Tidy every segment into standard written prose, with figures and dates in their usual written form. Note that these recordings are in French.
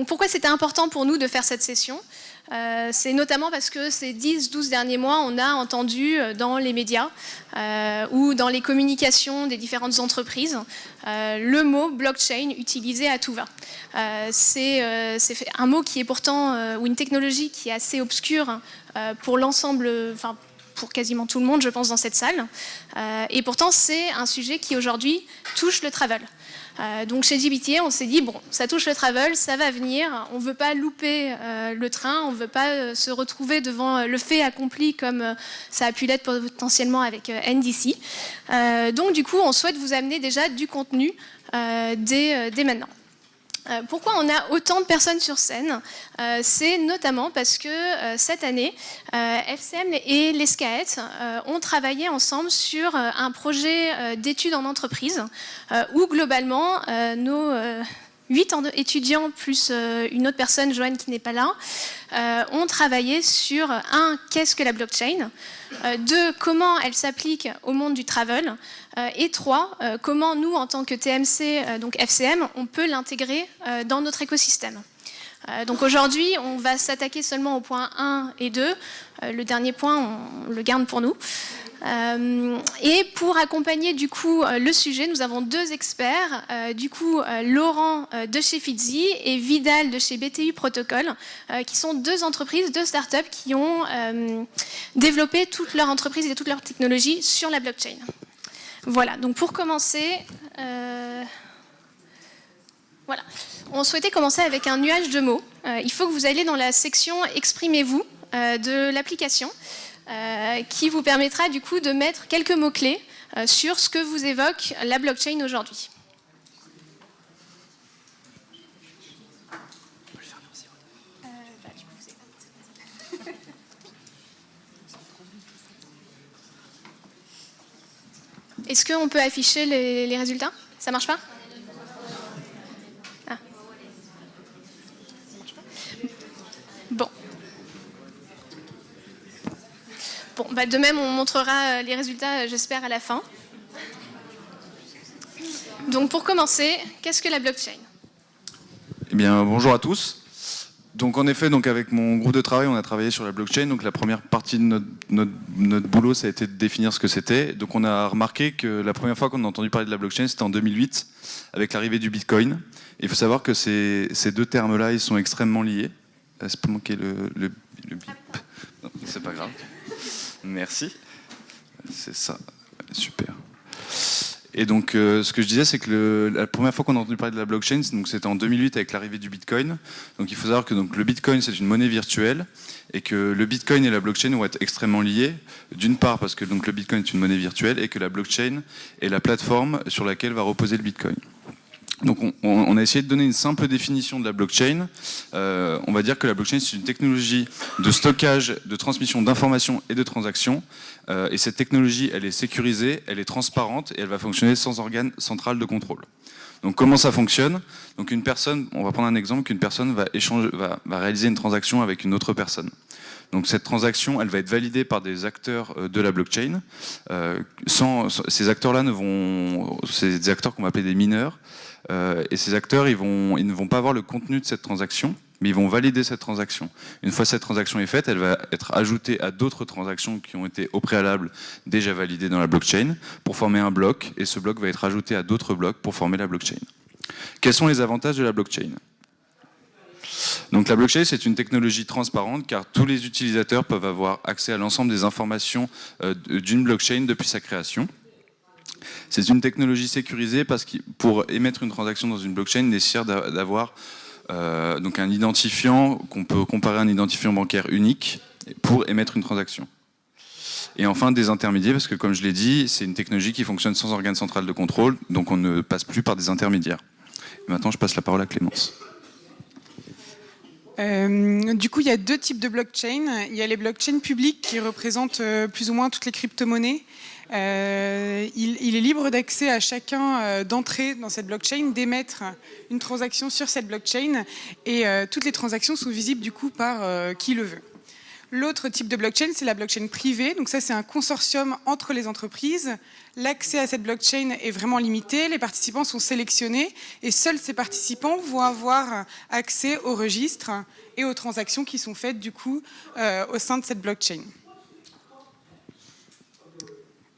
Donc pourquoi c'était important pour nous de faire cette session? C'est notamment parce que ces 10-12 derniers mois, on a entendu dans les médias ou dans les communications des différentes entreprises le mot blockchain utilisé à tout va. C'est un mot qui est pourtant, ou une technologie qui est assez obscure pour l'ensemble, enfin pour quasiment tout le monde, je pense, dans cette salle. Et pourtant, c'est un sujet qui aujourd'hui touche le travel. Donc chez JBTA, on s'est dit, bon, ça touche le travel, ça va venir, on ne veut pas louper le train, on ne veut pas se retrouver devant le fait accompli comme ça a pu l'être potentiellement avec NDC. Donc du coup, on souhaite vous amener déjà du contenu dès maintenant. Pourquoi on a autant de personnes sur scène? C'est notamment parce que cette année, FCM et l'ESCAET ont travaillé ensemble sur un projet d'études en entreprise où globalement nos 8 étudiants plus une autre personne, Joanne qui n'est pas là, ont travaillé sur qu'est-ce que la blockchain, 2, comment elle s'applique au monde du travel, et 3, comment nous, en tant que TMC, donc FCM, on peut l'intégrer dans notre écosystème. Donc aujourd'hui, on va s'attaquer seulement aux points 1 et 2. Le dernier point, on le garde pour nous. Et pour accompagner du coup le sujet, nous avons 2 experts, Laurent de chez Fitzy et Vidal de chez BTU Protocol, qui sont 2 entreprises, 2 startups qui ont développé toute leur entreprise et toute leur technologie sur la blockchain. Voilà, donc pour commencer, voilà. On souhaitait commencer avec un nuage de mots. Il faut que vous alliez dans la section « Exprimez-vous » de l'application. Qui vous permettra du coup de mettre quelques mots-clés sur ce que vous évoque la blockchain aujourd'hui. Est-ce qu'on peut afficher les résultats? Ça marche pas? Ah. Ça marche pas? Bon. Bon, bah de même, on montrera les résultats, j'espère, à la fin. Donc, pour commencer, qu'est-ce que la blockchain? Eh bien, bonjour à tous. Donc, en effet, avec mon groupe de travail, on a travaillé sur la blockchain. Donc, la première partie de notre boulot, ça a été de définir ce que c'était. Donc, on a remarqué que la première fois qu'on a entendu parler de la blockchain, c'était en 2008, avec l'arrivée du Bitcoin. Et il faut savoir que ces 2 termes-là, ils sont extrêmement liés. C'est pas manquer le bip. Non, c'est pas grave. Merci. C'est ça. Super. Et donc, ce que je disais, c'est que la première fois qu'on a entendu parler de la blockchain, c'était en 2008 avec l'arrivée du Bitcoin. Donc, il faut savoir que le Bitcoin, c'est une monnaie virtuelle et que le Bitcoin et la blockchain vont être extrêmement liés. D'une part, parce que le Bitcoin est une monnaie virtuelle et que la blockchain est la plateforme sur laquelle va reposer le Bitcoin. Donc on a essayé de donner une simple définition de la blockchain. On va dire que la blockchain, c'est une technologie de stockage, de transmission d'informations et de transactions. Et cette technologie, elle est sécurisée, elle est transparente et elle va fonctionner sans organe central de contrôle. Donc comment ça fonctionne? Donc une personne, on va prendre un exemple, qu'une personne va réaliser une transaction avec une autre personne. Donc cette transaction, elle va être validée par des acteurs de la blockchain. Ces acteurs-là c'est des acteurs qu'on va appeler des mineurs. Et ces acteurs, ils ne vont pas avoir le contenu de cette transaction, mais ils vont valider cette transaction. Une fois cette transaction est faite, elle va être ajoutée à d'autres transactions qui ont été au préalable déjà validées dans la blockchain pour former un bloc, et ce bloc va être ajouté à d'autres blocs pour former la blockchain. Quels sont les avantages de la blockchain? Donc la blockchain, c'est une technologie transparente car tous les utilisateurs peuvent avoir accès à l'ensemble des informations d'une blockchain depuis sa création. C'est une technologie sécurisée parce que pour émettre une transaction dans une blockchain, il est nécessaire d'avoir donc un identifiant qu'on peut comparer à un identifiant bancaire unique pour émettre une transaction. Et enfin, des intermédiaires, parce que comme je l'ai dit, c'est une technologie qui fonctionne sans organe central de contrôle, donc on ne passe plus par des intermédiaires. Et maintenant, je passe la parole à Clémence. Du coup, il y a 2 types de blockchain. Il y a les blockchains publiques qui représentent plus ou moins toutes les crypto-monnaies. Il est libre d'accès à chacun d'entrer dans cette blockchain, d'émettre une transaction sur cette blockchain et toutes les transactions sont visibles du coup par qui le veut. L'autre type de blockchain, c'est la blockchain privée. Donc ça, c'est un consortium entre les entreprises. L'accès à cette blockchain est vraiment limité. Les participants sont sélectionnés et seuls ces participants vont avoir accès aux registres et aux transactions qui sont faites du coup au sein de cette blockchain.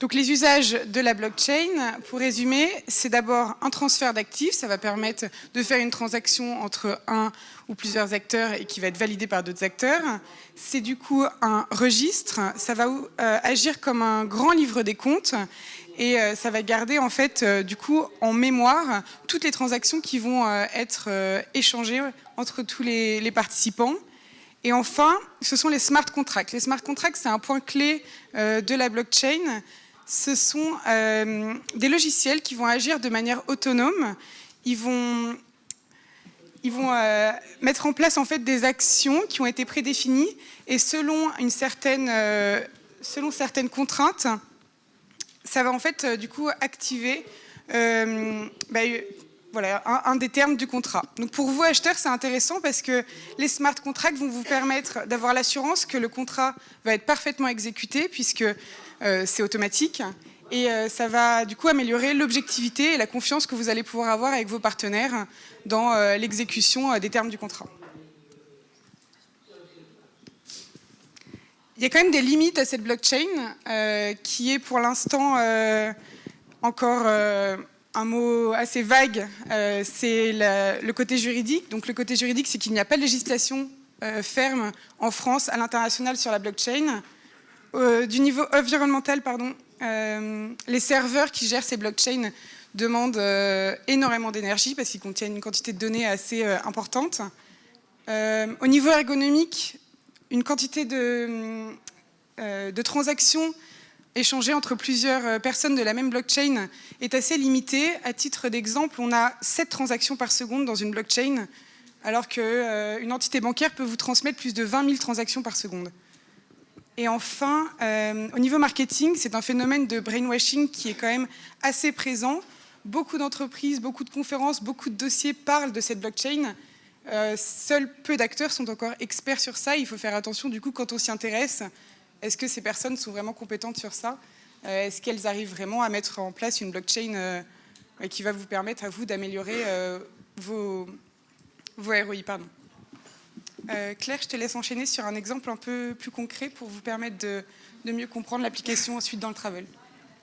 Donc les usages de la blockchain, pour résumer, c'est d'abord un transfert d'actifs. Ça va permettre de faire une transaction entre un ou plusieurs acteurs et qui va être validée par d'autres acteurs. C'est du coup un registre. Ça va agir comme un grand livre des comptes et ça va garder en fait du coup en mémoire toutes les transactions qui vont être échangées entre tous les participants. Et enfin, ce sont les smart contracts. Les smart contracts, c'est un point clé de la blockchain. Ce sont des logiciels qui vont agir de manière autonome. Ils vont mettre en place en fait des actions qui ont été prédéfinies et selon certaines contraintes, ça va en fait du coup activer voilà, un des termes du contrat. Donc pour vous acheteurs, c'est intéressant parce que les smart contracts vont vous permettre d'avoir l'assurance que le contrat va être parfaitement exécuté puisque c'est automatique et ça va du coup améliorer l'objectivité et la confiance que vous allez pouvoir avoir avec vos partenaires dans l'exécution des termes du contrat. Il y a quand même des limites à cette blockchain qui est pour l'instant encore un mot assez vague, c'est le côté juridique. Donc le côté juridique, c'est qu'il n'y a pas de législation ferme en France, à l'international sur la blockchain. Du niveau environnemental, les serveurs qui gèrent ces blockchains demandent énormément d'énergie parce qu'ils contiennent une quantité de données assez importante. Au niveau ergonomique, une quantité de transactions échangées entre plusieurs personnes de la même blockchain est assez limitée. À titre d'exemple, on a 7 transactions par seconde dans une blockchain, alors qu'une entité bancaire peut vous transmettre plus de 20 000 transactions par seconde. Et enfin, au niveau marketing, c'est un phénomène de brainwashing qui est quand même assez présent. Beaucoup d'entreprises, beaucoup de conférences, beaucoup de dossiers parlent de cette blockchain. Seuls peu d'acteurs sont encore experts sur ça. Il faut faire attention, du coup, quand on s'y intéresse, est-ce que ces personnes sont vraiment compétentes sur ça? Est-ce qu'elles arrivent vraiment à mettre en place une blockchain qui va vous permettre à vous d'améliorer vos ROI, pardon. Claire, je te laisse enchaîner sur un exemple un peu plus concret pour vous permettre de mieux comprendre l'application ensuite dans le travel.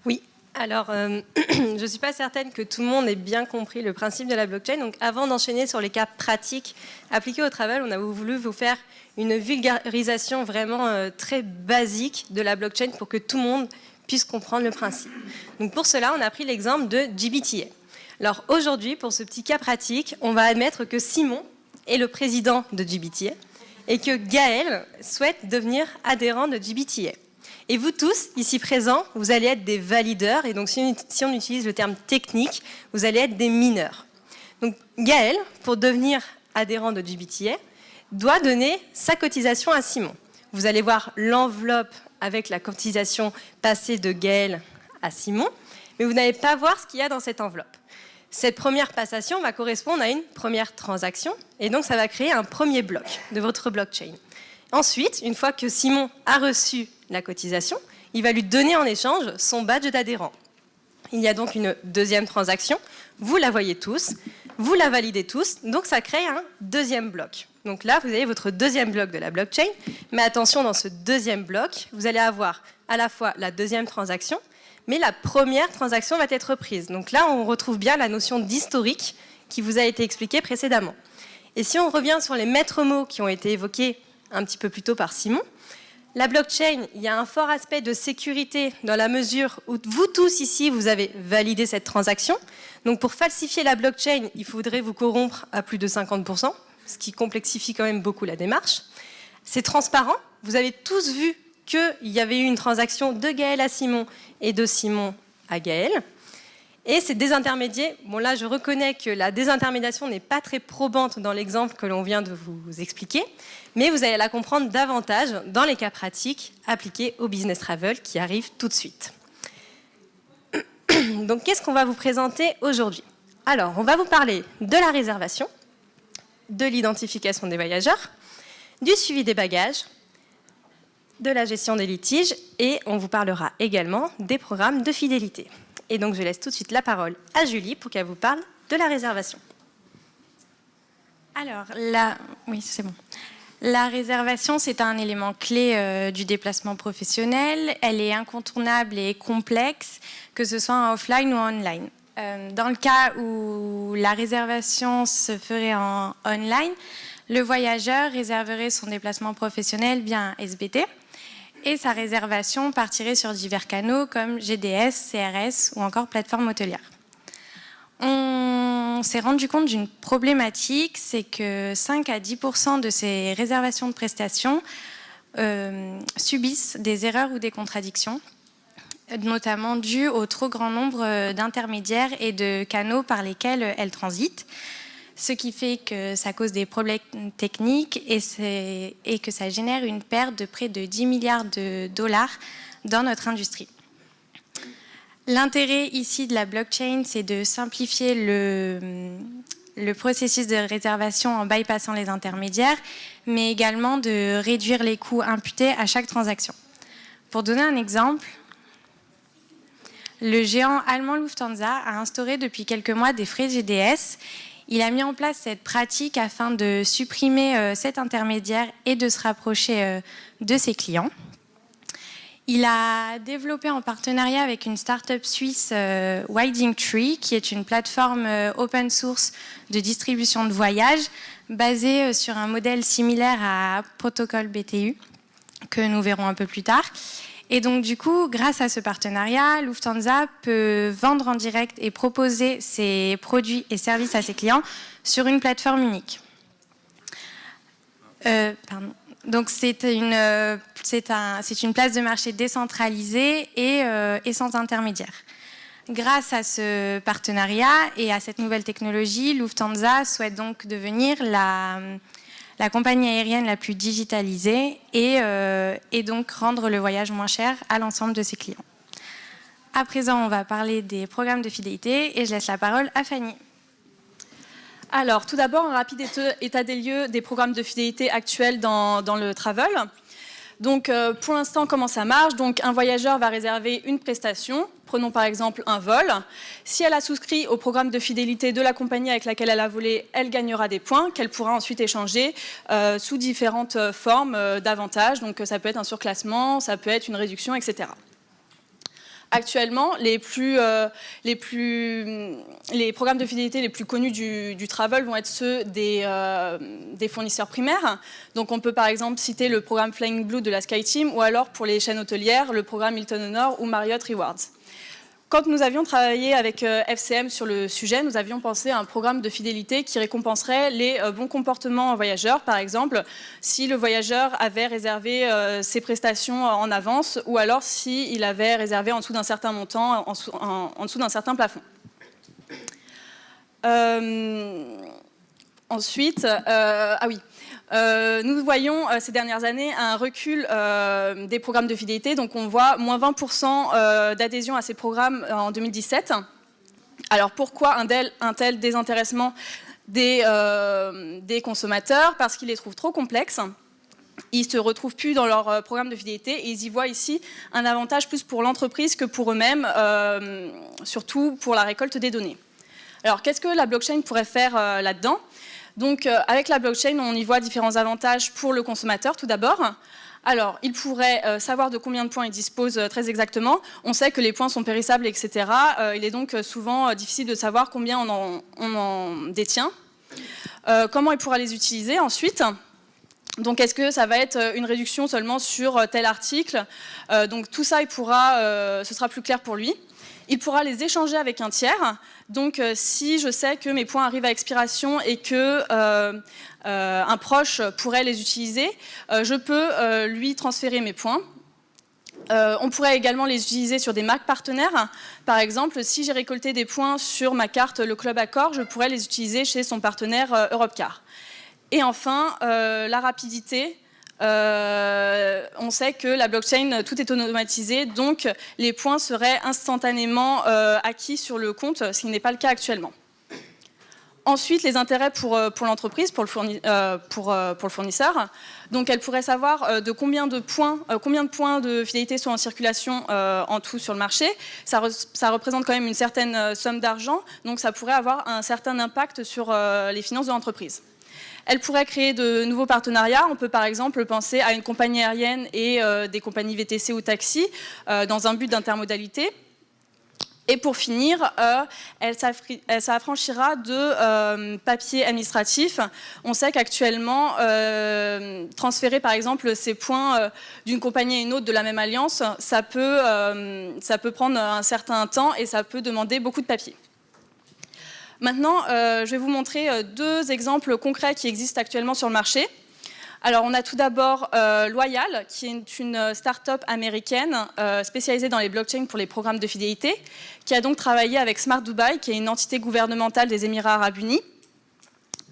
Oui, alors je ne suis pas certaine que tout le monde ait bien compris le principe de la blockchain. Donc avant d'enchaîner sur les cas pratiques appliqués au travel, on a voulu vous faire une vulgarisation vraiment très basique de la blockchain pour que tout le monde puisse comprendre le principe. Donc pour cela, on a pris l'exemple de GBTA. Alors aujourd'hui, pour ce petit cas pratique, on va admettre que Simon est le président de GBTA et que Gaël souhaite devenir adhérent de GBTA. Et vous tous, ici présents, vous allez être des valideurs, et donc si on utilise le terme technique, vous allez être des mineurs. Donc Gaël, pour devenir adhérent de GBTA, doit donner sa cotisation à Simon. Vous allez voir l'enveloppe avec la cotisation passée de Gaël à Simon, mais vous n'allez pas voir ce qu'il y a dans cette enveloppe. Cette première passation va correspondre à une première transaction, et donc ça va créer un premier bloc de votre blockchain. Ensuite, une fois que Simon a reçu la cotisation, il va lui donner en échange son badge d'adhérent. Il y a donc une deuxième transaction, vous la voyez tous, vous la validez tous, donc ça crée un deuxième bloc. Donc là, vous avez votre deuxième bloc de la blockchain, mais attention, dans ce deuxième bloc, vous allez avoir à la fois la deuxième transaction, mais la première transaction va être prise. Donc là, on retrouve bien la notion d'historique qui vous a été expliquée précédemment. Et si on revient sur les maîtres mots qui ont été évoqués un petit peu plus tôt par Simon, la blockchain, il y a un fort aspect de sécurité dans la mesure où vous tous ici, vous avez validé cette transaction. Donc pour falsifier la blockchain, il faudrait vous corrompre à plus de 50%, ce qui complexifie quand même beaucoup la démarche. C'est transparent, vous avez tous vu qu'il y avait eu une transaction de Gaël à Simon et de Simon à Gaël. Et c'est désintermédié. Bon là, je reconnais que la désintermédiation n'est pas très probante dans l'exemple que l'on vient de vous expliquer, mais vous allez la comprendre davantage dans les cas pratiques appliqués au business travel qui arrivent tout de suite. Donc, qu'est-ce qu'on va vous présenter aujourd'hui? Alors, on va vous parler de la réservation, de l'identification des voyageurs, du suivi des bagages, de la gestion des litiges et on vous parlera également des programmes de fidélité. Et donc je laisse tout de suite la parole à Julie pour qu'elle vous parle de la réservation. Alors, oui, c'est bon. La réservation, c'est un élément clé du déplacement professionnel. Elle est incontournable et complexe, que ce soit en offline ou en online. Dans le cas où la réservation se ferait en online, le voyageur réserverait son déplacement professionnel via un SBT et sa réservation partirait sur divers canaux comme GDS, CRS ou encore plateforme hôtelière. On s'est rendu compte d'une problématique, c'est que 5 à 10% de ces réservations de prestations subissent des erreurs ou des contradictions, notamment dues au trop grand nombre d'intermédiaires et de canaux par lesquels elles transitent, ce qui fait que ça cause des problèmes techniques et que ça génère une perte de près de 10 milliards de dollars dans notre industrie. L'intérêt ici de la blockchain, c'est de simplifier le processus de réservation en bypassant les intermédiaires, mais également de réduire les coûts imputés à chaque transaction. Pour donner un exemple, le géant allemand Lufthansa a instauré depuis quelques mois des frais GDS. Il a mis en place cette pratique afin de supprimer cet intermédiaire et de se rapprocher de ses clients. Il a développé en partenariat avec une start-up suisse, WindingTree, qui est une plateforme open source de distribution de voyages basée sur un modèle similaire à Protocol BTU, que nous verrons un peu plus tard. Et donc, du coup, grâce à ce partenariat, Lufthansa peut vendre en direct et proposer ses produits et services à ses clients sur une plateforme unique. Donc, c'est une place de marché décentralisée et sans intermédiaire. Grâce à ce partenariat et à cette nouvelle technologie, Lufthansa souhaite donc devenir la compagnie aérienne la plus digitalisée et donc rendre le voyage moins cher à l'ensemble de ses clients. À présent, on va parler des programmes de fidélité et je laisse la parole à Fanny. Alors, tout d'abord, un rapide état des lieux des programmes de fidélité actuels dans le travel. Donc, pour l'instant, comment ça marche? Donc, un voyageur va réserver une prestation. Prenons par exemple un vol. Si elle a souscrit au programme de fidélité de la compagnie avec laquelle elle a volé, elle gagnera des points qu'elle pourra ensuite échanger sous différentes formes d'avantages. Donc, ça peut être un surclassement, ça peut être une réduction, etc. Actuellement, les programmes de fidélité les plus connus du travel vont être ceux des fournisseurs primaires. Donc on peut par exemple citer le programme Flying Blue de la SkyTeam ou alors pour les chaînes hôtelières, le programme Hilton Honor ou Marriott Rewards. Quand nous avions travaillé avec FCM sur le sujet, nous avions pensé à un programme de fidélité qui récompenserait les bons comportements voyageurs. Par exemple, si le voyageur avait réservé ses prestations en avance ou alors s'il avait réservé en dessous d'un certain montant, en dessous d'un certain plafond. Ensuite, nous voyons ces dernières années un recul des programmes de fidélité. Donc on voit moins 20% d'adhésion à ces programmes en 2017. Alors pourquoi un tel désintéressement des consommateurs? Parce qu'ils les trouvent trop complexes. Ils ne se retrouvent plus dans leur programme de fidélité et ils y voient ici un avantage plus pour l'entreprise que pour eux-mêmes, surtout pour la récolte des données. Alors qu'est-ce que la blockchain pourrait faire là-dedans? Donc, avec la blockchain, on y voit différents avantages pour le consommateur, tout d'abord. Alors, il pourrait savoir de combien de points il dispose très exactement. On sait que les points sont périssables, etc. Il est donc souvent difficile de savoir combien on en détient. Comment il pourra les utiliser ensuite? Donc, est-ce que ça va être une réduction seulement sur tel article? Donc, tout ça, ce sera plus clair pour lui. Il pourra les échanger avec un tiers. Donc, si je sais que mes points arrivent à expiration et que un proche pourrait les utiliser, je peux lui transférer mes points. On pourrait également les utiliser sur des marques partenaires. Par exemple, si j'ai récolté des points sur ma carte Le Club Accor, je pourrais les utiliser chez son partenaire Europcar. Et enfin, la rapidité. On sait que la blockchain, tout est automatisé, donc les points seraient instantanément acquis sur le compte, ce qui n'est pas le cas actuellement. Ensuite, les intérêts pour l'entreprise, pour le fournisseur. Donc, elle pourrait savoir de combien de points de fidélité sont en circulation en tout sur le marché. Ça représente quand même une certaine somme d'argent, donc ça pourrait avoir un certain impact sur les finances de l'entreprise. Elle pourrait créer de nouveaux partenariats. On peut par exemple penser à une compagnie aérienne et des compagnies VTC ou taxi dans un but d'intermodalité. Et pour finir, elle s'affranchira de papiers administratifs. On sait qu'actuellement, transférer par exemple ces points d'une compagnie à une autre de la même alliance, ça peut prendre un certain temps et ça peut demander beaucoup de papiers. Maintenant, je vais vous montrer 2 exemples concrets qui existent actuellement sur le marché. Alors, on a tout d'abord Loyal, qui est une start-up américaine spécialisée dans les blockchains pour les programmes de fidélité, qui a donc travaillé avec Smart Dubai, qui est une entité gouvernementale des Émirats Arabes Unis.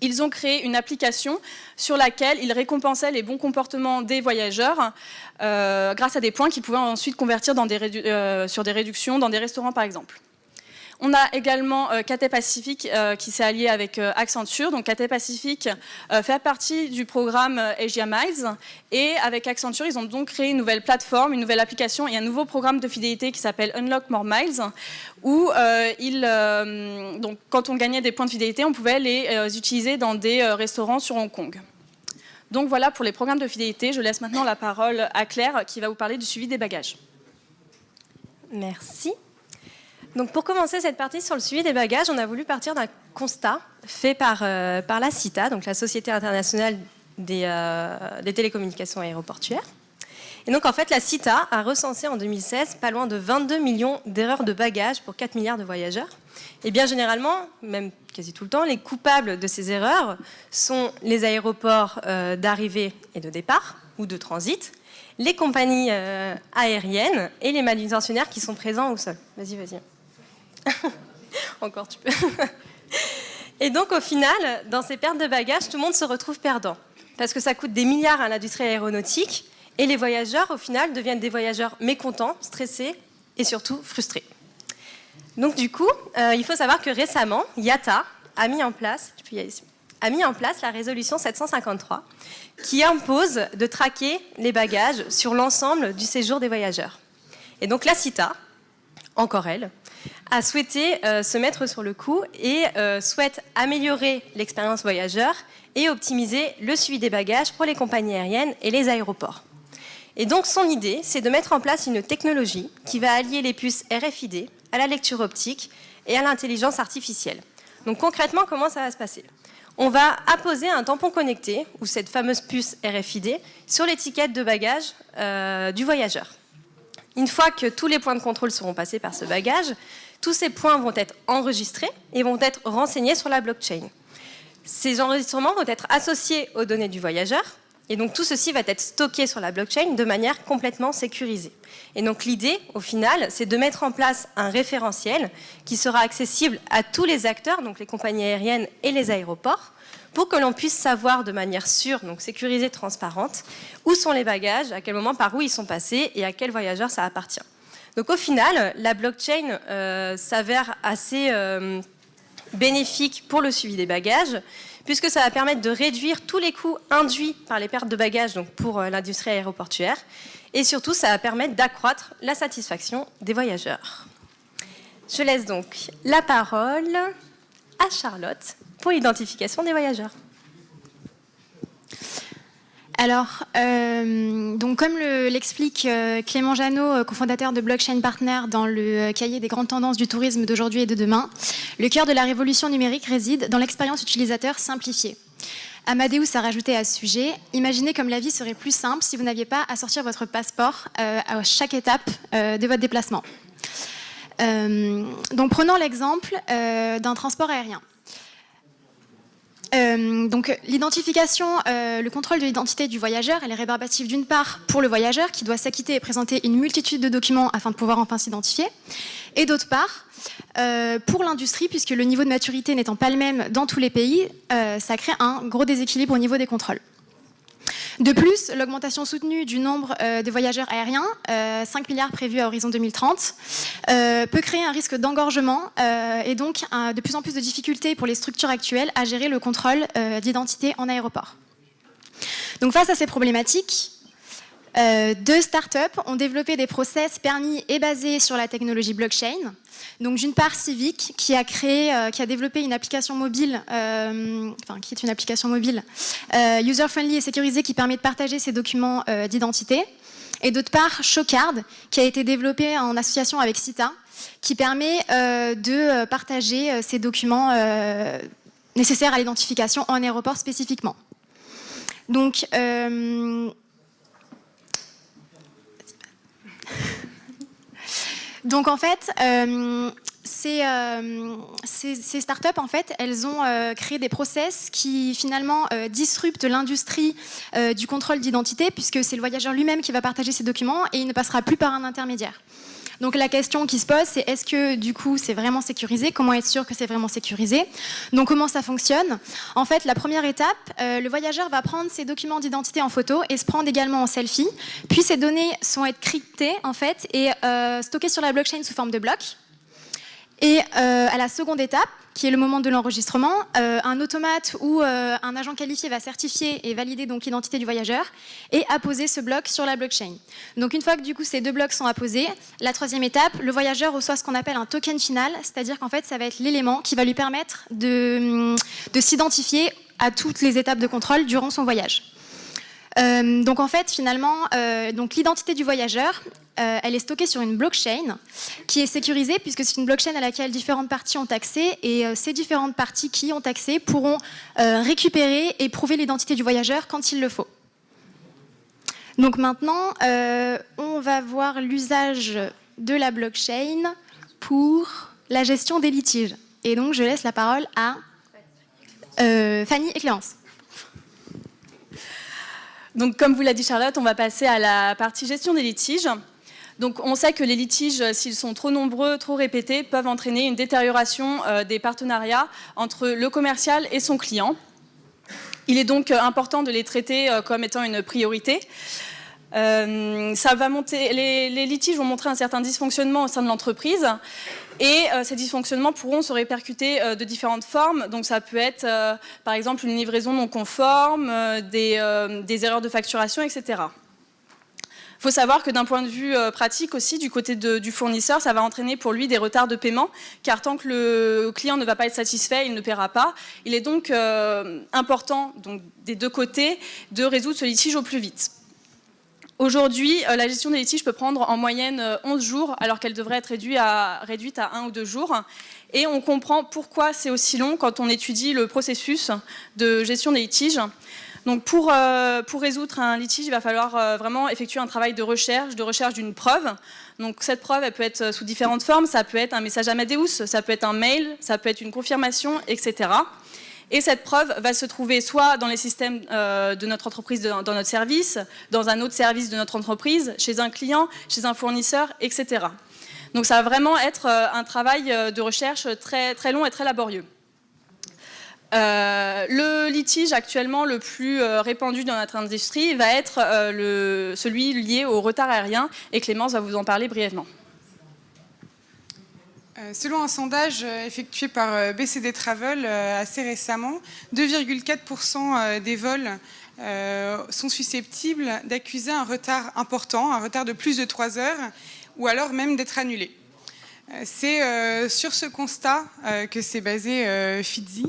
Ils ont créé une application sur laquelle ils récompensaient les bons comportements des voyageurs grâce à des points qu'ils pouvaient ensuite convertir sur des réductions dans des restaurants, par exemple. On a également Cathay Pacific qui s'est allié avec Accenture. Donc Cathay Pacific fait partie du programme Asia Miles. Et avec Accenture, ils ont donc créé une nouvelle plateforme, une nouvelle application et un nouveau programme de fidélité qui s'appelle Unlock More Miles, où donc, quand on gagnait des points de fidélité, on pouvait les utiliser dans des restaurants sur Hong Kong. Donc voilà pour les programmes de fidélité. Je laisse maintenant la parole à Claire qui va vous parler du suivi des bagages. Merci. Donc pour commencer cette partie sur le suivi des bagages, on a voulu partir d'un constat fait par la CITA, donc la Société internationale des télécommunications aéroportuaires. Et donc en fait, la CITA a recensé en 2016 pas loin de 22 millions d'erreurs de bagages pour 4 milliards de voyageurs. Et bien généralement, même quasi tout le temps, les coupables de ces erreurs sont les aéroports d'arrivée et de départ, ou de transit, les compagnies aériennes et les manutentionnaires qui sont présents au sol. Vas-y. Encore, tu peux. Et donc, au final, dans ces pertes de bagages, tout le monde se retrouve perdant. Parce que ça coûte des milliards à l'industrie aéronautique. Et les voyageurs, au final, deviennent des voyageurs mécontents, stressés et surtout frustrés. Donc, du coup, il faut savoir que récemment, IATA a mis en place la résolution 753 qui impose de traquer les bagages sur l'ensemble du séjour des voyageurs. Et donc, la CITA, encore elle, a souhaité se mettre sur le coup et souhaite améliorer l'expérience voyageur et optimiser le suivi des bagages pour les compagnies aériennes et les aéroports. Et donc son idée, c'est de mettre en place une technologie qui va allier les puces RFID à la lecture optique et à l'intelligence artificielle. Donc concrètement, comment ça va se passer ? On va apposer un tampon connecté, ou cette fameuse puce RFID, sur l'étiquette de bagage du voyageur. Une fois que tous les points de contrôle seront passés par ce bagage, tous ces points vont être enregistrés et vont être renseignés sur la blockchain. Ces enregistrements vont être associés aux données du voyageur et donc tout ceci va être stocké sur la blockchain de manière complètement sécurisée. Et donc l'idée, au final, c'est de mettre en place un référentiel qui sera accessible à tous les acteurs, donc les compagnies aériennes et les aéroports, pour que l'on puisse savoir de manière sûre, donc sécurisée, transparente, où sont les bagages, à quel moment, par où ils sont passés et à quel voyageur ça appartient. Donc au final, la blockchain s'avère assez bénéfique pour le suivi des bagages, puisque ça va permettre de réduire tous les coûts induits par les pertes de bagages donc pour l'industrie aéroportuaire, et surtout ça va permettre d'accroître la satisfaction des voyageurs. Je laisse donc la parole à Charlotte pour l'identification des voyageurs. Alors, donc comme l'explique Clément Jeannot, cofondateur de Blockchain Partner dans le cahier des grandes tendances du tourisme d'aujourd'hui et de demain, le cœur de la révolution numérique réside dans l'expérience utilisateur simplifiée. Amadeus a rajouté à ce sujet, imaginez comme la vie serait plus simple si vous n'aviez pas à sortir votre passeport à chaque étape de votre déplacement. Donc prenons l'exemple d'un transport aérien. Donc l'identification, le contrôle de l'identité du voyageur, elle est rébarbative d'une part pour le voyageur qui doit s'acquitter et présenter une multitude de documents afin de pouvoir enfin s'identifier, et d'autre part pour l'industrie, puisque le niveau de maturité n'étant pas le même dans tous les pays, ça crée un gros déséquilibre au niveau des contrôles. De plus, l'augmentation soutenue du nombre de voyageurs aériens, 5 milliards prévus à horizon 2030, peut créer un risque d'engorgement et donc de plus en plus de difficultés pour les structures actuelles à gérer le contrôle d'identité en aéroport. Donc face à ces problématiques, 2 startups ont développé des process permis et basés sur la technologie blockchain. Donc d'une part Civic qui a développé une application mobile, qui est une application mobile user-friendly et sécurisée qui permet de partager ses documents d'identité. Et d'autre part Showcard qui a été développé en association avec Cita qui permet de partager ces documents nécessaires à l'identification en aéroport spécifiquement. Donc en fait, ces startups, en fait, elles ont créé des process qui finalement disruptent l'industrie du contrôle d'identité puisque c'est le voyageur lui-même qui va partager ses documents et il ne passera plus par un intermédiaire. Donc la question qui se pose, c'est est-ce que du coup c'est vraiment sécurisé? Comment être sûr que c'est vraiment sécurisé? Donc comment ça fonctionne? En fait, la première étape, le voyageur va prendre ses documents d'identité en photo et se prendre également en selfie. Puis ces données sont être cryptées en fait et stockées sur la blockchain sous forme de blocs. Et à la seconde étape, qui est le moment de l'enregistrement, un automate ou un agent qualifié va certifier et valider donc l'identité du voyageur et apposer ce bloc sur la blockchain. Donc une fois que du coup ces 2 blocs sont apposés, la troisième étape, le voyageur reçoit ce qu'on appelle un token final, c'est-à-dire qu'en fait ça va être l'élément qui va lui permettre de s'identifier à toutes les étapes de contrôle durant son voyage. Donc en fait finalement, l'identité du voyageur, elle est stockée sur une blockchain qui est sécurisée puisque c'est une blockchain à laquelle différentes parties ont accès et ces différentes parties qui ont accès pourront récupérer et prouver l'identité du voyageur quand il le faut. Donc maintenant, on va voir l'usage de la blockchain pour la gestion des litiges. Et donc je laisse la parole à Fanny et Clémence. Donc, comme vous l'a dit Charlotte, on va passer à la partie gestion des litiges. Donc, on sait que les litiges, s'ils sont trop nombreux, trop répétés, peuvent entraîner une détérioration des partenariats entre le commercial et son client. Il est donc important de les traiter comme étant une priorité. Ça va monter, les litiges vont montrer un certain dysfonctionnement au sein de l'entreprise et ces dysfonctionnements pourront se répercuter de différentes formes. Donc ça peut être par exemple une livraison non conforme, des erreurs de facturation, etc. Il faut savoir que d'un point de vue pratique aussi, du côté du fournisseur, ça va entraîner pour lui des retards de paiement, car tant que le client ne va pas être satisfait, il ne paiera pas. Il est donc important, donc, des 2 côtés, de résoudre ce litige au plus vite. Aujourd'hui, la gestion des litiges peut prendre en moyenne 11 jours, alors qu'elle devrait être réduite à 1 ou 2 jours. Et on comprend pourquoi c'est aussi long quand on étudie le processus de gestion des litiges. Donc pour résoudre un litige, il va falloir vraiment effectuer un travail de recherche d'une preuve. Donc cette preuve, elle peut être sous différentes formes. Ça peut être un message Amadeus, ça peut être un mail, ça peut être une confirmation, etc. Et cette preuve va se trouver soit dans les systèmes de notre entreprise, dans notre service, dans un autre service de notre entreprise, chez un client, chez un fournisseur, etc. Donc ça va vraiment être un travail de recherche très, très long et très laborieux. Le litige actuellement le plus répandu dans notre industrie va être celui lié au retard aérien, et Clémence va vous en parler brièvement. Selon un sondage effectué par BCD Travel assez récemment, 2,4% des vols sont susceptibles d'accuser un retard important, un retard de plus de 3 heures, ou alors même d'être annulés. C'est sur ce constat que s'est basé Fidzi,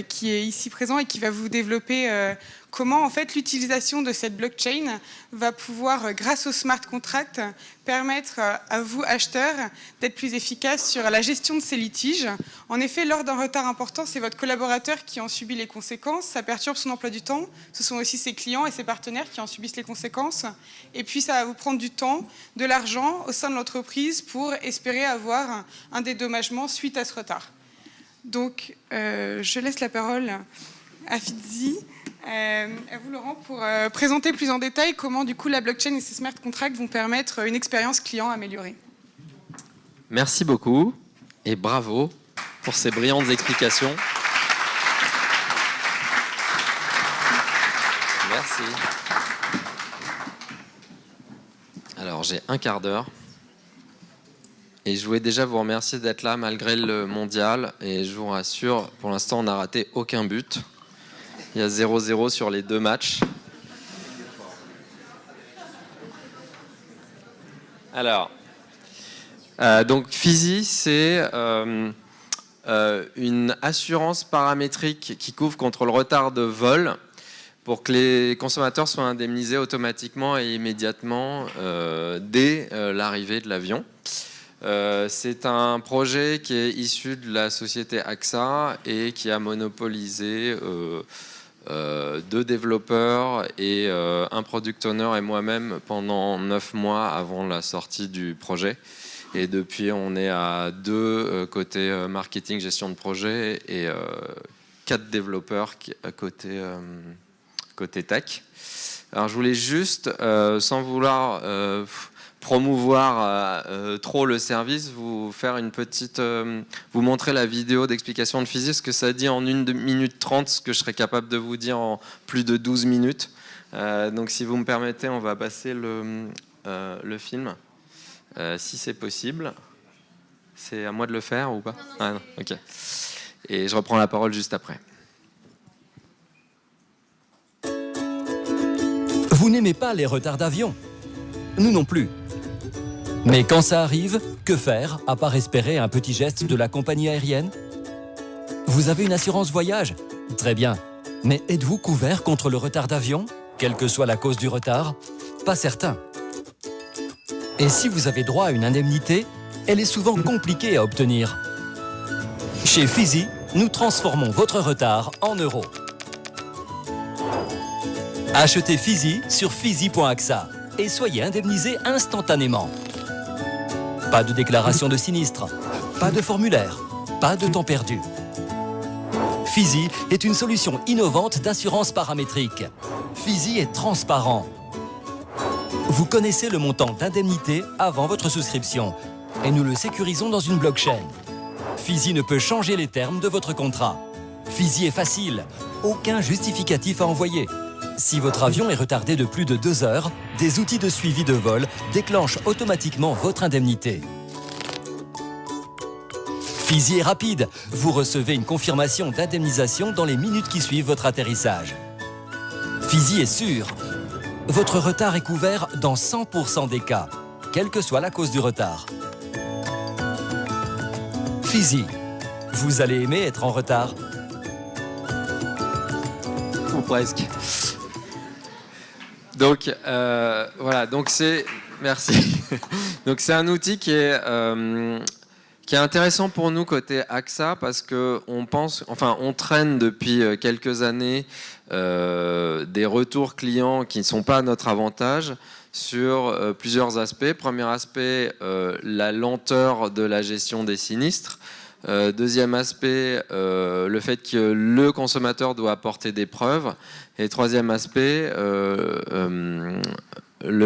qui est ici présent et qui va vous développer comment en fait l'utilisation de cette blockchain va pouvoir, grâce au smart contract, permettre à vous, acheteurs, d'être plus efficace sur la gestion de ces litiges. En effet, lors d'un retard important, c'est votre collaborateur qui en subit les conséquences, ça perturbe son emploi du temps, ce sont aussi ses clients et ses partenaires qui en subissent les conséquences, et puis ça va vous prendre du temps, de l'argent au sein de l'entreprise pour espérer avoir un dédommagement suite à ce retard. Donc, je laisse la parole à Fidzi, à vous Laurent, pour présenter plus en détail comment du coup la blockchain et ces smart contracts vont permettre une expérience client améliorée. Merci beaucoup et bravo pour ces brillantes explications. Merci. Alors j'ai un quart d'heure. Et je voulais déjà vous remercier d'être là malgré le mondial. Et je vous rassure, pour l'instant, on n'a raté aucun but. Il y a 0-0 sur les 2 matchs. Alors, donc FISI, c'est une assurance paramétrique qui couvre contre le retard de vol pour que les consommateurs soient indemnisés automatiquement et immédiatement dès l'arrivée de l'avion. C'est un projet qui est issu de la société AXA et qui a monopolisé 2 développeurs et un product owner et moi-même pendant 9 mois avant la sortie du projet. Et depuis, on est à 2 côté marketing, gestion de projet et 4 développeurs côté tech. Alors, je voulais juste, sans vouloir promouvoir trop le service, vous faire une petite, vous montrer la vidéo d'explication de FISI, ce que ça dit en 1 minute 30, ce que je serais capable de vous dire en plus de 12 minutes. Donc, si vous me permettez, on va passer le film. Si c'est possible. C'est à moi de le faire ou pas? Ah non, ok. Et je reprends la parole juste après. Vous n'aimez pas les retards d'avion? Nous non plus. Mais quand ça arrive, que faire à part espérer un petit geste de la compagnie aérienne? Vous avez une assurance voyage? Très bien. Mais êtes-vous couvert contre le retard d'avion, quelle que soit la cause du retard? Pas certain. Et si vous avez droit à une indemnité, elle est souvent compliquée à obtenir. Chez FISI, nous transformons votre retard en euros. Achetez FISI sur fisi.axa et soyez indemnisé instantanément. Pas de déclaration de sinistre, pas de formulaire, pas de temps perdu. FISI est une solution innovante d'assurance paramétrique. FISI est transparent. Vous connaissez le montant d'indemnité avant votre souscription et nous le sécurisons dans une blockchain. FISI ne peut changer les termes de votre contrat. FISI est facile, aucun justificatif à envoyer. Si votre avion est retardé de plus de 2 heures, des outils de suivi de vol déclenchent automatiquement votre indemnité. FISI est rapide, vous recevez une confirmation d'indemnisation dans les minutes qui suivent votre atterrissage. FISI est sûr. Votre retard est couvert dans 100% des cas, quelle que soit la cause du retard. FISI, vous allez aimer être en retard? Ou presque. Donc voilà, donc c'est merci. Donc c'est un outil qui est intéressant pour nous côté AXA parce que on traîne depuis quelques années des retours clients qui ne sont pas à notre avantage sur plusieurs aspects. Premier aspect, la lenteur de la gestion des sinistres. Deuxième aspect, le fait que le consommateur doit apporter des preuves. Et troisième aspect, le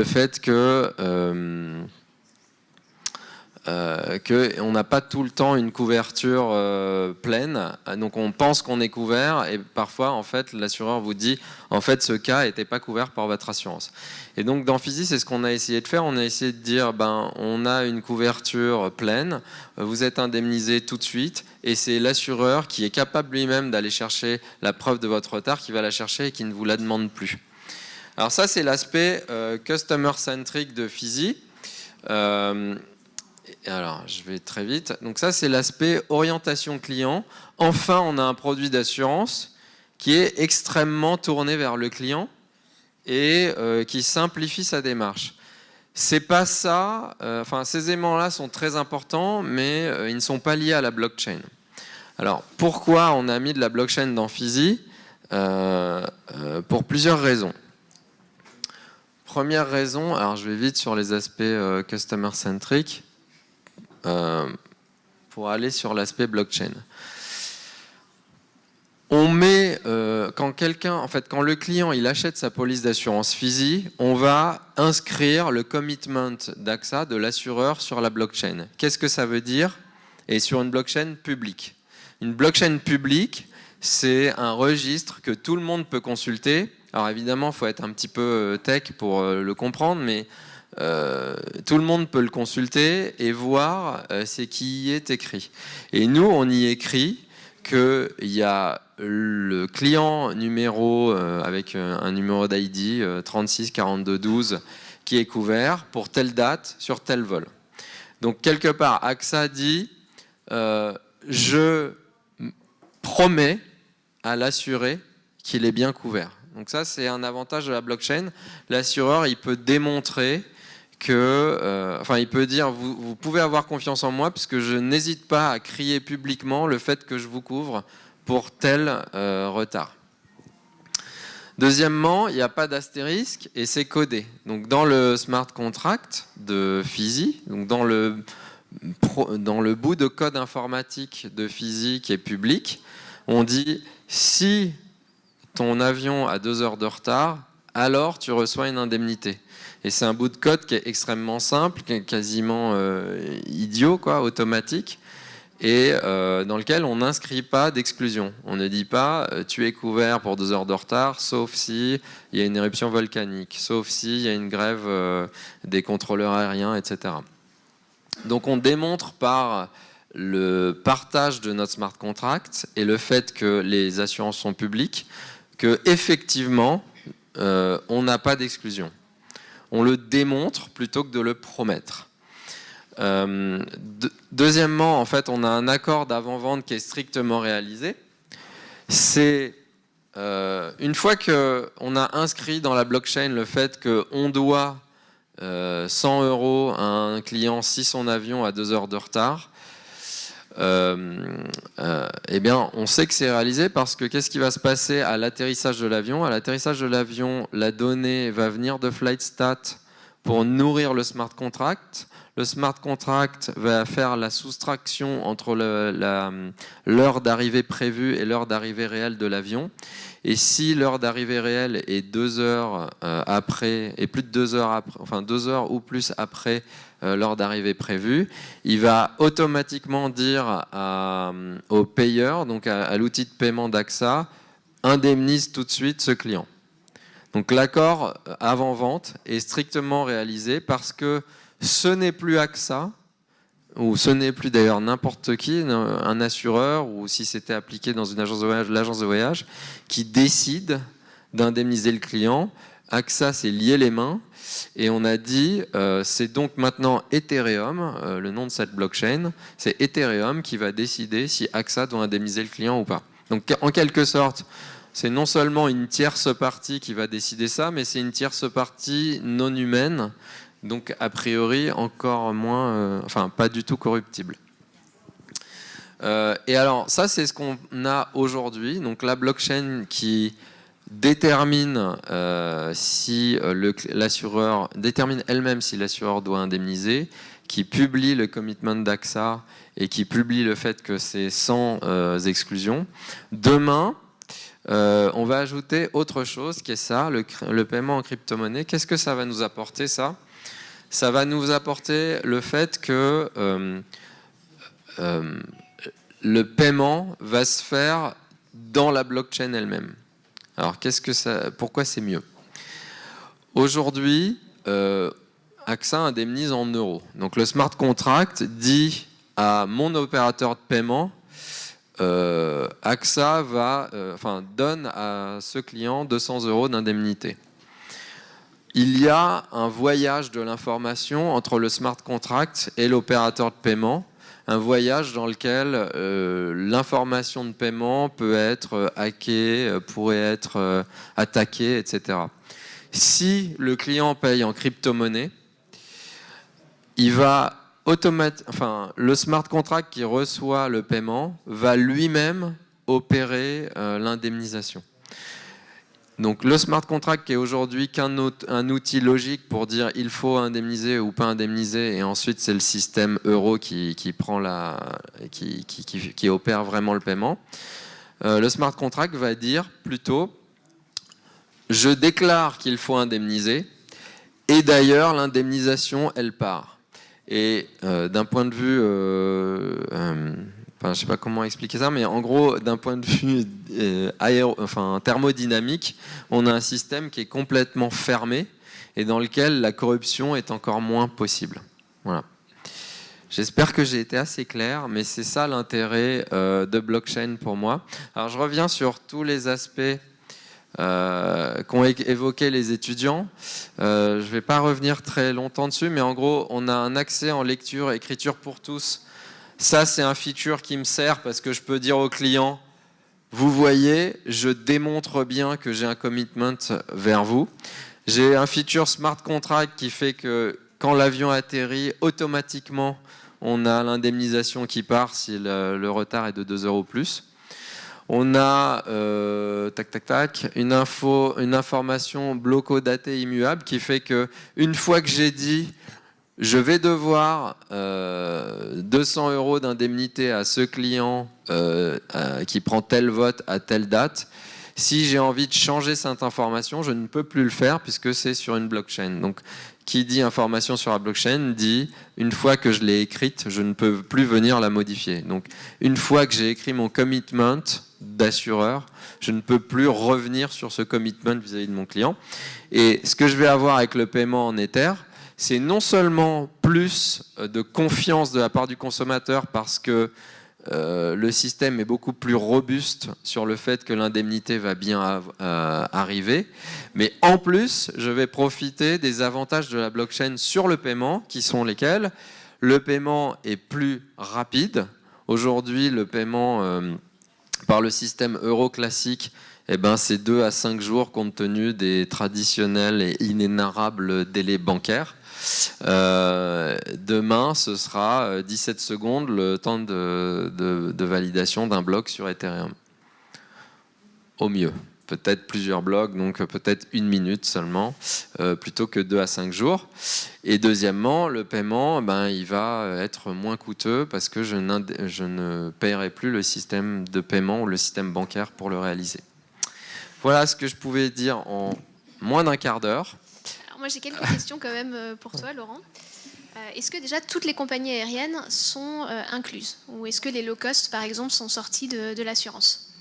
fait qu'on n'a pas tout le temps une couverture pleine, donc on pense qu'on est couvert et parfois en fait l'assureur vous dit en fait ce cas n'était pas couvert par votre assurance. Et donc dans FISI c'est ce qu'on a essayé de faire, on a essayé de dire on a une couverture pleine, vous êtes indemnisé tout de suite et c'est l'assureur qui est capable lui-même d'aller chercher la preuve de votre retard qui va la chercher et qui ne vous la demande plus. Alors ça c'est l'aspect customer centric de FISI. Alors, je vais très vite. Donc ça, c'est l'aspect orientation client. Enfin, on a un produit d'assurance qui est extrêmement tourné vers le client et qui simplifie sa démarche. C'est pas ça. Ces éléments-là sont très importants, mais ils ne sont pas liés à la blockchain. Alors, pourquoi on a mis de la blockchain dans FISI? Pour plusieurs raisons. Première raison, alors je vais vite sur les aspects customer centric. Pour aller sur l'aspect blockchain. On met quand le client il achète sa police d'assurance FISI, on va inscrire le commitment d'AXA de l'assureur sur la blockchain. Qu'est-ce que ça veut dire? Et sur une blockchain publique. Une blockchain publique, c'est un registre que tout le monde peut consulter. Alors évidemment, il faut être un petit peu tech pour le comprendre, mais tout le monde peut le consulter et voir ce qui y est écrit. Et nous, on y écrit qu'il y a le client numéro avec un numéro d'ID 36 42 12 qui est couvert pour telle date sur tel vol. Donc quelque part, AXA dit je promets à l'assuré qu'il est bien couvert. Donc ça, c'est un avantage de la blockchain. L'assureur, il peut démontrer que, il peut dire, vous pouvez avoir confiance en moi puisque je n'hésite pas à crier publiquement le fait que je vous couvre pour tel retard. Deuxièmement, il n'y a pas d'astérisque et c'est codé. Donc dans le smart contract de FISI, donc dans le bout de code informatique de FISI qui est public, on dit si ton avion a 2 heures de retard, alors tu reçois une indemnité. Et c'est un bout de code qui est extrêmement simple, qui est quasiment idiot, automatique, et dans lequel on n'inscrit pas d'exclusion. On ne dit pas tu es couvert pour 2 heures de retard, sauf si il y a une éruption volcanique, sauf si il y a une grève des contrôleurs aériens, etc. Donc on démontre par le partage de notre smart contract et le fait que les assurances sont publiques que effectivement on n'a pas d'exclusion. On le démontre plutôt que de le promettre. Deuxièmement, en fait, on a un accord d'avant-vente qui est strictement réalisé. C'est une fois qu'on a inscrit dans la blockchain le fait qu'on doit 100 € à un client si son avion a 2 heures de retard, eh bien, on sait que c'est réalisé parce que qu'est-ce qui va se passer à l'atterrissage de l'avion ? À l'atterrissage de l'avion, la donnée va venir de FlightStat pour nourrir le smart contract. Le smart contract va faire la soustraction entre l'heure d'arrivée prévue et l'heure d'arrivée réelle de l'avion. Et si l'heure d'arrivée réelle est 2 heures après, et plus de 2 heures après, enfin 2 heures ou plus après l'heure d'arrivée prévue, il va automatiquement dire au payeur, donc à l'outil de paiement d'AXA, indemnise tout de suite ce client. Donc l'accord avant-vente est strictement réalisé parce que ce n'est plus AXA, ou ce n'est plus d'ailleurs n'importe qui, un assureur, ou si c'était appliqué dans une agence de voyage, l'agence de voyage, qui décide d'indemniser le client. AXA s'est lié les mains et on a dit c'est donc maintenant Ethereum, le nom de cette blockchain, c'est Ethereum qui va décider si AXA doit indemniser le client ou pas. Donc en quelque sorte, c'est non seulement une tierce partie qui va décider ça, mais c'est une tierce partie non humaine, donc a priori encore moins, pas du tout corruptible. Et alors ça c'est ce qu'on a aujourd'hui, donc la blockchain qui détermine si l'assureur détermine elle-même si l'assureur doit indemniser, qui publie le commitment d'AXA et qui publie le fait que c'est sans exclusion. Demain, on va ajouter autre chose qui est ça, le paiement en crypto-monnaie. Qu'est-ce que ça va nous apporter ça ? Ça va nous apporter le fait que le paiement va se faire dans la blockchain elle-même. Alors, pourquoi c'est mieux ? Aujourd'hui, AXA indemnise en euros. Donc, le smart contract dit à mon opérateur de paiement, AXA donne à ce client 200 € d'indemnité. Il y a un voyage de l'information entre le smart contract et l'opérateur de paiement, un voyage dans lequel l'information de paiement peut être hackée, pourrait être attaquée, etc. Si le client paye en crypto-monnaie, il va le smart contract qui reçoit le paiement va lui-même opérer l'indemnisation. Donc le smart contract qui est aujourd'hui un outil logique pour dire il faut indemniser ou pas indemniser, et ensuite c'est le système euro qui opère vraiment le paiement. Le smart contract va dire plutôt je déclare qu'il faut indemniser, et d'ailleurs l'indemnisation elle part. Et d'un point de vue je ne sais pas comment expliquer ça, mais en gros, d'un point de vue thermodynamique, on a un système qui est complètement fermé et dans lequel la corruption est encore moins possible. Voilà. J'espère que j'ai été assez clair, mais c'est ça l'intérêt de blockchain pour moi. Alors je reviens sur tous les aspects qu'ont évoqué les étudiants. Je ne vais pas revenir très longtemps dessus, mais en gros, on a un accès en lecture, écriture pour tous. Ça, c'est un feature qui me sert parce que je peux dire aux clients, vous voyez, je démontre bien que j'ai un commitment vers vous. J'ai un feature smart contract qui fait que quand l'avion atterrit, automatiquement, on a l'indemnisation qui part si le retard est de 2 heures ou plus. On a une information bloco-datée immuable qui fait que une fois que j'ai dit je vais devoir 200 € d'indemnité à ce client qui prend tel vote à telle date, si j'ai envie de changer cette information, je ne peux plus le faire puisque c'est sur une blockchain. Donc, qui dit information sur la blockchain dit une fois que je l'ai écrite, je ne peux plus venir la modifier. Donc, une fois que j'ai écrit mon commitment d'assureur, je ne peux plus revenir sur ce commitment vis-à-vis de mon client. Et ce que je vais avoir avec le paiement en Ether, c'est non seulement plus de confiance de la part du consommateur parce que le système est beaucoup plus robuste sur le fait que l'indemnité va bien arriver, mais en plus, je vais profiter des avantages de la blockchain sur le paiement, qui sont lesquels? Le paiement est plus rapide. Aujourd'hui, le paiement par le système euro classique, c'est 2 à 5 jours compte tenu des traditionnels et inénarrables délais bancaires. Demain, ce sera 17 secondes le temps de validation d'un bloc sur Ethereum. Au mieux. Peut-être plusieurs blocs, donc peut-être 1 minute seulement, plutôt que 2 à 5 jours. Et deuxièmement, le paiement, il va être moins coûteux parce que je ne paierai plus le système de paiement ou le système bancaire pour le réaliser. Voilà ce que je pouvais dire en moins d'un quart d'heure. Moi, j'ai quelques questions quand même pour toi, Laurent. Est-ce que déjà toutes les compagnies aériennes sont incluses? Ou est-ce que les low cost, par exemple, sont sortis de l'assurance?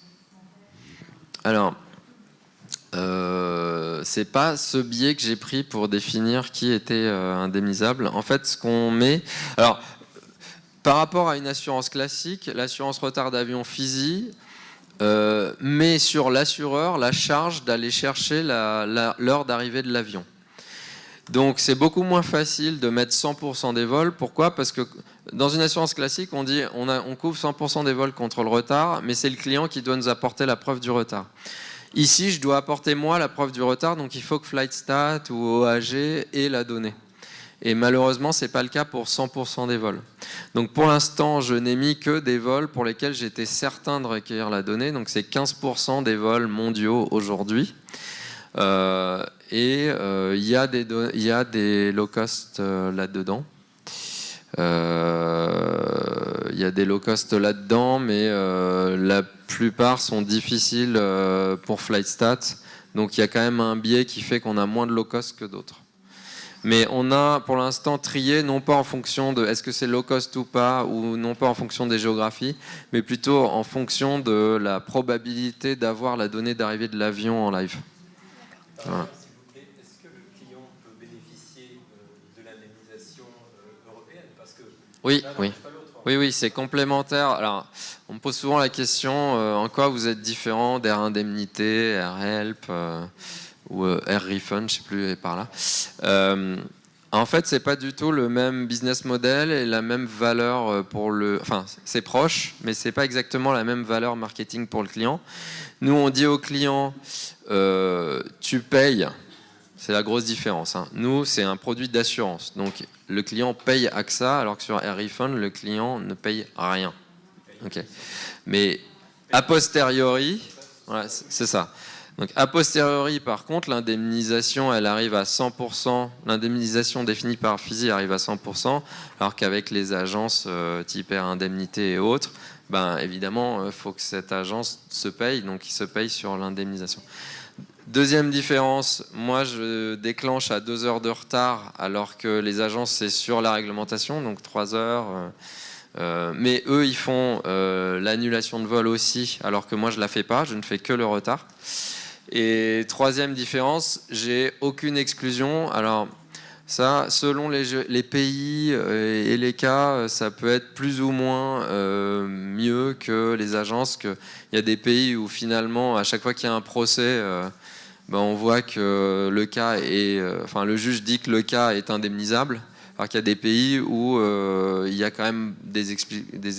Alors, c'est pas ce biais que j'ai pris pour définir qui était indemnisable. En fait, ce qu'on met... Alors, par rapport à une assurance classique, l'assurance retard d'avion FISI met sur l'assureur la charge d'aller chercher l'heure d'arrivée de l'avion. Donc c'est beaucoup moins facile de mettre 100% des vols. Pourquoi? Parce que dans une assurance classique, on dit on couvre 100% des vols contre le retard, mais c'est le client qui doit nous apporter la preuve du retard. Ici, je dois apporter moi la preuve du retard, donc il faut que Flightstat ou OAG ait la donnée. Et malheureusement, ce n'est pas le cas pour 100% des vols. Donc pour l'instant, je n'ai mis que des vols pour lesquels j'étais certain de recueillir la donnée. Donc c'est 15% des vols mondiaux aujourd'hui. Et il y a des low cost là-dedans. Il y a des low cost là-dedans, mais la plupart sont difficiles pour Flightstat. Donc il y a quand même un biais qui fait qu'on a moins de low cost que d'autres. Mais on a pour l'instant trié, non pas en fonction de est-ce que c'est low cost ou pas, ou non pas en fonction des géographies, mais plutôt en fonction de la probabilité d'avoir la donnée d'arrivée de l'avion en live. Voilà. Est-ce que le client peut bénéficier de l'indemnisation européenne? Parce que oui, c'est complémentaire. Alors, on me pose souvent la question en quoi vous êtes différent d'Air Indemnité, Air Help ou Air Refund, je ne sais plus par là. En fait, c'est pas du tout le même business model et la même valeur pour le. Enfin, c'est proche, mais c'est pas exactement la même valeur marketing pour le client. Nous, on dit au client, tu payes. C'est la grosse différence. Hein. Nous, c'est un produit d'assurance. Donc, le client paye AXA, alors que sur Air Refund, le client ne paye rien. Okay. Mais a posteriori, voilà, c'est ça. Donc, a posteriori, par contre, l'indemnisation, elle arrive à 100%. L'indemnisation définie par FISI arrive à 100%, alors qu'avec les agences type Air Indemnité et autres, évidemment, il faut que cette agence se paye, donc il se paye sur l'indemnisation. Deuxième différence, moi je déclenche à 2 heures de retard, alors que les agences, c'est sur la réglementation, donc 3 heures. Mais eux, ils font l'annulation de vol aussi, alors que moi je ne la fais pas, je ne fais que le retard. Et troisième différence, j'ai aucune exclusion. Alors ça, selon les pays et les cas, ça peut être plus ou moins mieux que les agences. Il y a des pays où finalement, à chaque fois qu'il y a un procès, on voit que le juge dit que le cas est indemnisable, alors qu'il y a des pays où il y a quand même des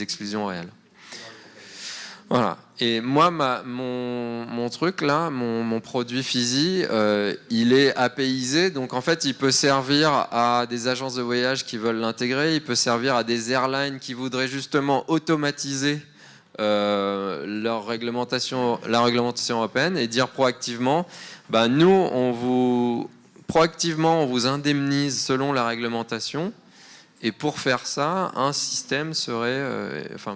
exclusions réelles. Voilà. Et moi, mon truc là, mon produit Fizi, il est APIsé, donc en fait, il peut servir à des agences de voyage qui veulent l'intégrer, il peut servir à des airlines qui voudraient justement automatiser la réglementation européenne et dire proactivement, nous, on vous indemnise selon la réglementation, et pour faire ça, un système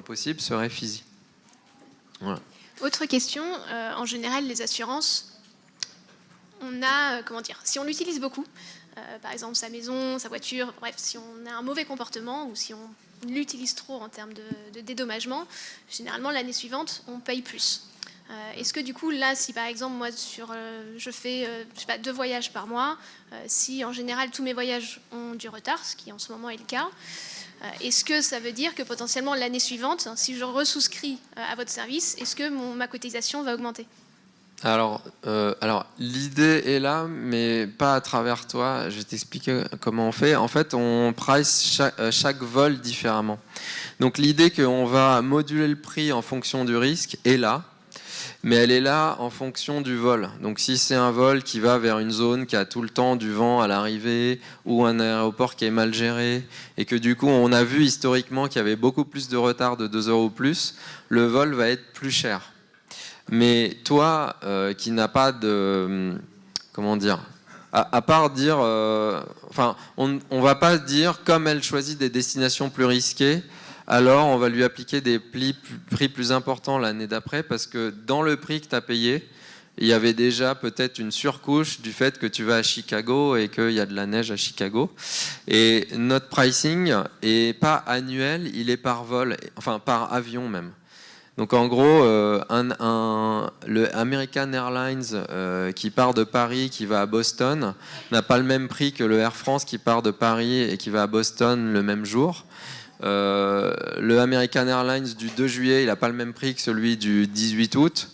possible serait Fizi. Voilà. Autre question, en général, les assurances, on a, si on l'utilise beaucoup, par exemple sa maison, sa voiture, bref, si on a un mauvais comportement ou si on l'utilise trop en termes de dédommagement, généralement l'année suivante, on paye plus. Est-ce que du coup, là, si par exemple, moi, je fais 2 voyages par mois, si en général tous mes voyages ont du retard, ce qui en ce moment est le cas, est-ce que ça veut dire que potentiellement l'année suivante, si je resouscris à votre service, est-ce que ma cotisation va augmenter ? Alors l'idée est là, mais pas à travers toi. Je vais t'expliquer comment on fait. En fait, on price chaque vol différemment. Donc l'idée qu'on va moduler le prix en fonction du risque est là. Mais elle est là en fonction du vol. Donc si c'est un vol qui va vers une zone qui a tout le temps du vent à l'arrivée ou un aéroport qui est mal géré et que du coup on a vu historiquement qu'il y avait beaucoup plus de retard de 2 heures ou plus, le vol va être plus cher. Mais toi qui n'as pas de... Comment dire ? À part dire... on ne va pas dire comme elle choisit des destinations plus risquées, alors on va lui appliquer des prix plus importants l'année d'après, parce que dans le prix que tu as payé, il y avait déjà peut-être une surcouche du fait que tu vas à Chicago et qu'il y a de la neige à Chicago. Et notre pricing n'est pas annuel, il est par vol, enfin par avion même. Donc en gros, le American Airlines qui part de Paris, qui va à Boston, n'a pas le même prix que le Air France qui part de Paris et qui va à Boston le même jour. Le American Airlines du 2 juillet, il n'a pas le même prix que celui du 18 août,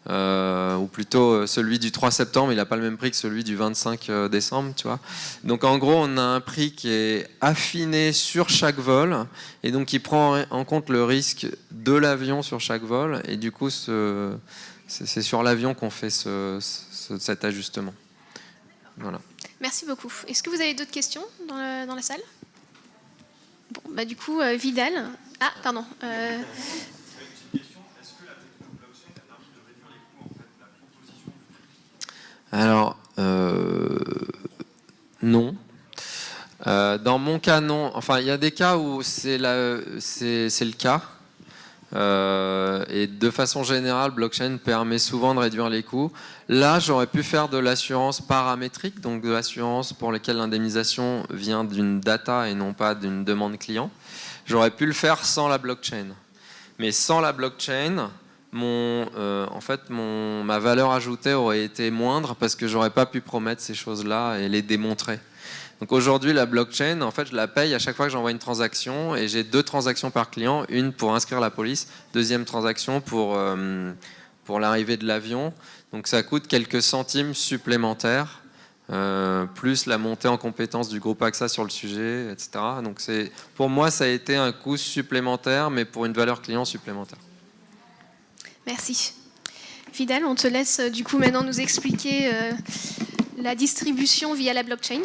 ou plutôt celui du 3 septembre, il n'a pas le même prix que celui du 25 décembre, tu vois. Donc en gros, on a un prix qui est affiné sur chaque vol, et donc qui prend en compte le risque de l'avion sur chaque vol, et du coup, c'est sur l'avion qu'on fait cet ajustement. Voilà. Merci beaucoup. Est-ce que vous avez d'autres questions dans la salle ? Bon, du coup, Vidal. Ah, pardon. Alors, non. Dans mon cas, non. Enfin, il y a des cas où c'est le cas. Et de façon générale, blockchain permet souvent de réduire les coûts. Là, j'aurais pu faire de l'assurance paramétrique, donc de l'assurance pour laquelle l'indemnisation vient d'une data et non pas d'une demande client. J'aurais pu le faire sans la blockchain. Mais sans la blockchain, ma valeur ajoutée aurait été moindre parce que j'aurais pas pu promettre ces choses-là et les démontrer. Donc aujourd'hui, la blockchain, en fait, je la paye à chaque fois que j'envoie une transaction, et j'ai 2 transactions par client, une pour inscrire la police, deuxième transaction pour l'arrivée de l'avion. Donc ça coûte quelques centimes supplémentaires, plus la montée en compétence du groupe AXA sur le sujet, etc. Donc pour moi, ça a été un coût supplémentaire, mais pour une valeur client supplémentaire. Merci. Vidal, on te laisse du coup maintenant nous expliquer la distribution via la blockchain.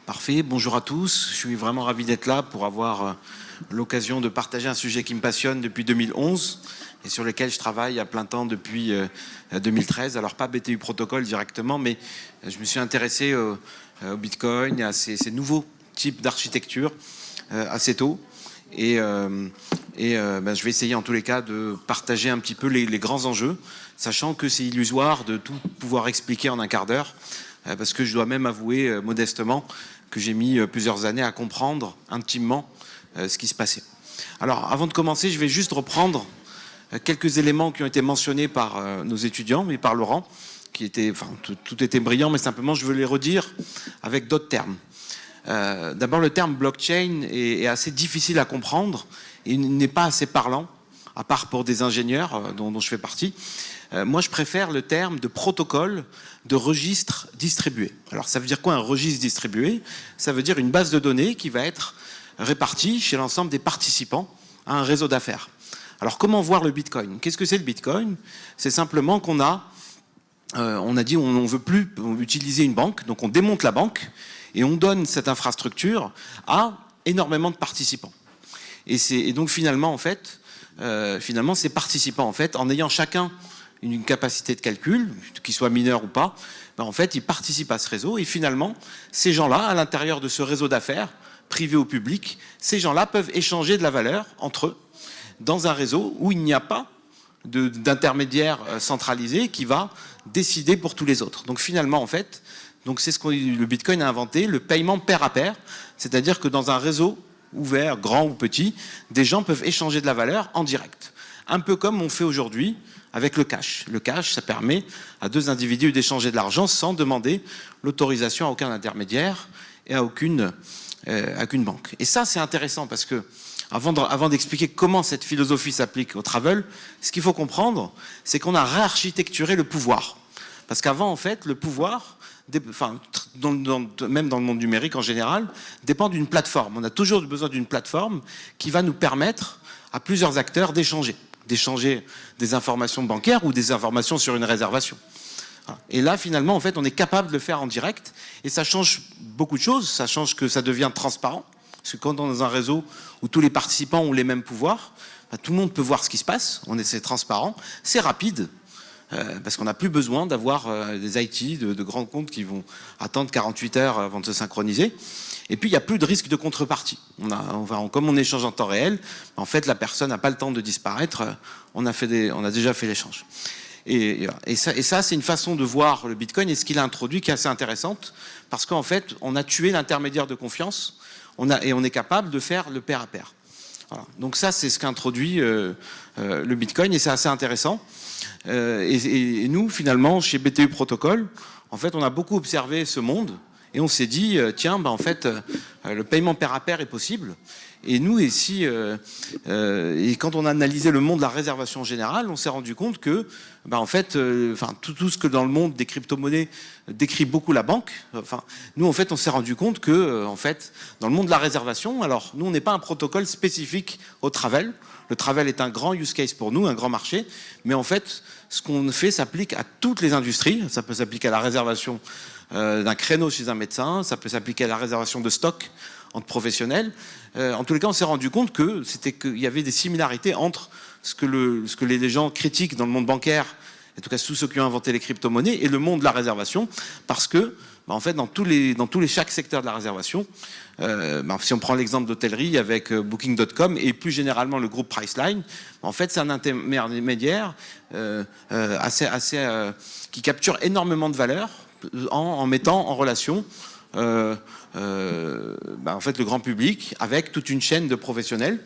Parfait, bonjour à tous. Je suis vraiment ravi d'être là pour avoir l'occasion de partager un sujet qui me passionne depuis 2011 et sur lequel je travaille à plein temps depuis 2013. Alors pas BTU Protocol directement, mais je me suis intéressé au Bitcoin, à ces nouveaux types d'architecture assez tôt. Et je vais essayer en tous les cas de partager un petit peu les grands enjeux, sachant que c'est illusoire de tout pouvoir expliquer en un quart d'heure, parce que je dois même avouer modestement que j'ai mis plusieurs années à comprendre intimement ce qui se passait. Alors avant de commencer, je vais juste reprendre quelques éléments qui ont été mentionnés par nos étudiants et par Laurent, qui étaient, enfin, tout était brillant, mais simplement je veux les redire avec d'autres termes. D'abord, le terme blockchain est assez difficile à comprendre et n'est pas assez parlant, à part pour des ingénieurs dont je fais partie. Moi, je préfère le terme de protocole de registre distribué. Alors, ça veut dire quoi un registre distribué? Ça veut dire une base de données qui va être répartie chez l'ensemble des participants à un réseau d'affaires. Alors, comment voir le Bitcoin? Qu'est-ce que c'est le Bitcoin? C'est simplement qu'on a dit on ne veut plus utiliser une banque, donc on démonte la banque et on donne cette infrastructure à énormément de participants. Et donc finalement, en fait, ces participants, en fait, en ayant chacun une capacité de calcul, qu'ils soient mineurs ou pas, en fait, ils participent à ce réseau. Et finalement, ces gens-là, à l'intérieur de ce réseau d'affaires, privé ou public, ces gens-là peuvent échanger de la valeur entre eux dans un réseau où il n'y a pas d'intermédiaire centralisé qui va décider pour tous les autres. Donc finalement, en fait, c'est ce que le Bitcoin a inventé, le paiement pair à pair, c'est-à-dire que dans un réseau ouvert, grand ou petit, des gens peuvent échanger de la valeur en direct. Un peu comme on fait aujourd'hui avec le cash. Le cash, ça permet à deux individus d'échanger de l'argent sans demander l'autorisation à aucun intermédiaire et à aucune banque. Et ça, c'est intéressant parce que avant d'expliquer comment cette philosophie s'applique au travel, ce qu'il faut comprendre, c'est qu'on a réarchitecturé le pouvoir. Parce qu'avant, en fait, le pouvoir, même dans le monde numérique en général, dépend d'une plateforme. On a toujours besoin d'une plateforme qui va nous permettre à plusieurs acteurs d'échanger des informations bancaires ou des informations sur une réservation. Et là, finalement, en fait, on est capable de le faire en direct et ça change beaucoup de choses. Ça change que ça devient transparent. Parce que quand on est dans un réseau où tous les participants ont les mêmes pouvoirs, tout le monde peut voir ce qui se passe, c'est transparent, c'est rapide, parce qu'on n'a plus besoin d'avoir des IT, de grands comptes qui vont attendre 48 heures avant de se synchroniser. Et puis, il n'y a plus de risque de contrepartie. Comme on échange en temps réel, en fait, la personne n'a pas le temps de disparaître, on a déjà fait l'échange. Et ça, c'est une façon de voir le Bitcoin et ce qu'il a introduit qui est assez intéressante, parce qu'en fait, on a tué l'intermédiaire de confiance, et on est capable de faire le pair à pair. Voilà. Donc ça, c'est ce qu'introduit le Bitcoin et c'est assez intéressant. Et nous, finalement, chez BTU Protocol, en fait, on a beaucoup observé ce monde et on s'est dit, tiens, en fait, le paiement pair à pair est possible. Et nous, ici, et quand on a analysé le monde de la réservation générale, on s'est rendu compte que, en fait, tout ce que dans le monde des crypto-monnaies décrit beaucoup la banque, nous, en fait, on s'est rendu compte que, en fait, dans le monde de la réservation, alors, nous, on n'est pas un protocole spécifique au travel. Le travel est un grand use case pour nous, un grand marché. Mais en fait, ce qu'on fait s'applique à toutes les industries. Ça peut s'appliquer à la réservation d'un créneau chez un médecin. Ça peut s'appliquer à la réservation de stock entre professionnels. En tous les cas, on s'est rendu compte qu'il y avait des similarités entre ce que les gens critiquent dans le monde bancaire, en tout cas tous ceux qui ont inventé les crypto-monnaies, et le monde de la réservation, parce que, en fait, dans chaque secteur de la réservation, si on prend l'exemple d'hôtellerie avec Booking.com et plus généralement le groupe Priceline, en fait, c'est un intermédiaire qui capture énormément de valeur en mettant en relation en fait, le grand public avec toute une chaîne de professionnels.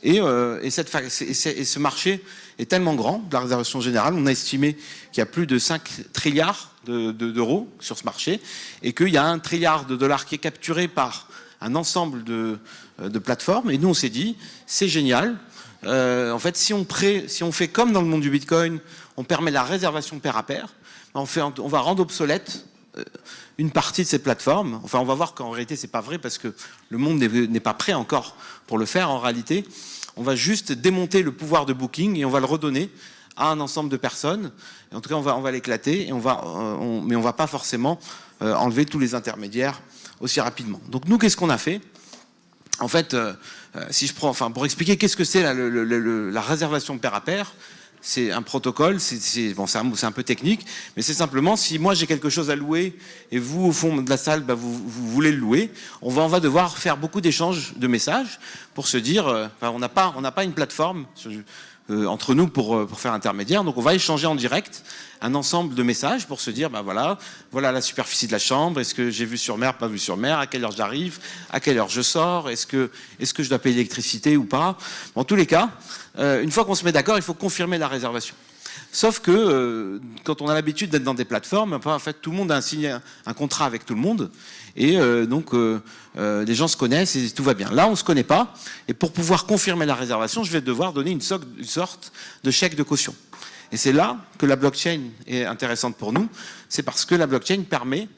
Et ce marché est tellement grand, de la réservation générale, on a estimé qu'il y a plus de 5 trilliards d'euros sur ce marché et qu'il y a 1 trilliard de dollars qui est capturé par un ensemble de plateformes. Et nous, on s'est dit, c'est génial. En fait, si on fait comme dans le monde du Bitcoin, on permet la réservation pair à pair, on va rendre obsolète une partie de ces plateformes. Enfin, on va voir qu'en réalité, c'est pas vrai parce que le monde n'est pas prêt encore pour le faire. En réalité, on va juste démonter le pouvoir de Booking et on va le redonner à un ensemble de personnes. Et en tout cas, on va l'éclater, mais on va pas forcément enlever tous les intermédiaires aussi rapidement. Donc nous, qu'est-ce qu'on a fait? En fait, si je prends, pour expliquer qu'est-ce que c'est la réservation pair à pair, c'est un protocole, bon, c'est un peu technique, mais c'est simplement si moi j'ai quelque chose à louer et vous au fond de la salle vous voulez le louer, on va devoir faire beaucoup d'échanges de messages pour se dire, on n'a pas une plateforme entre nous pour faire intermédiaire, donc on va échanger en direct un ensemble de messages pour se dire voilà la superficie de la chambre, est-ce que j'ai vu sur mer, pas vu sur mer, à quelle heure j'arrive, à quelle heure je sors, est-ce que je dois payer l'électricité ou pas. En tous les cas, une fois qu'on se met d'accord, il faut confirmer la réservation. Sauf que quand on a l'habitude d'être dans des plateformes, en fait tout le monde a signé un contrat avec tout le monde et donc les gens se connaissent et tout va bien. Là on ne se connaît pas et pour pouvoir confirmer la réservation, je vais devoir donner une sorte de chèque de caution. Et c'est là que la blockchain est intéressante pour nous, c'est parce que la blockchain permet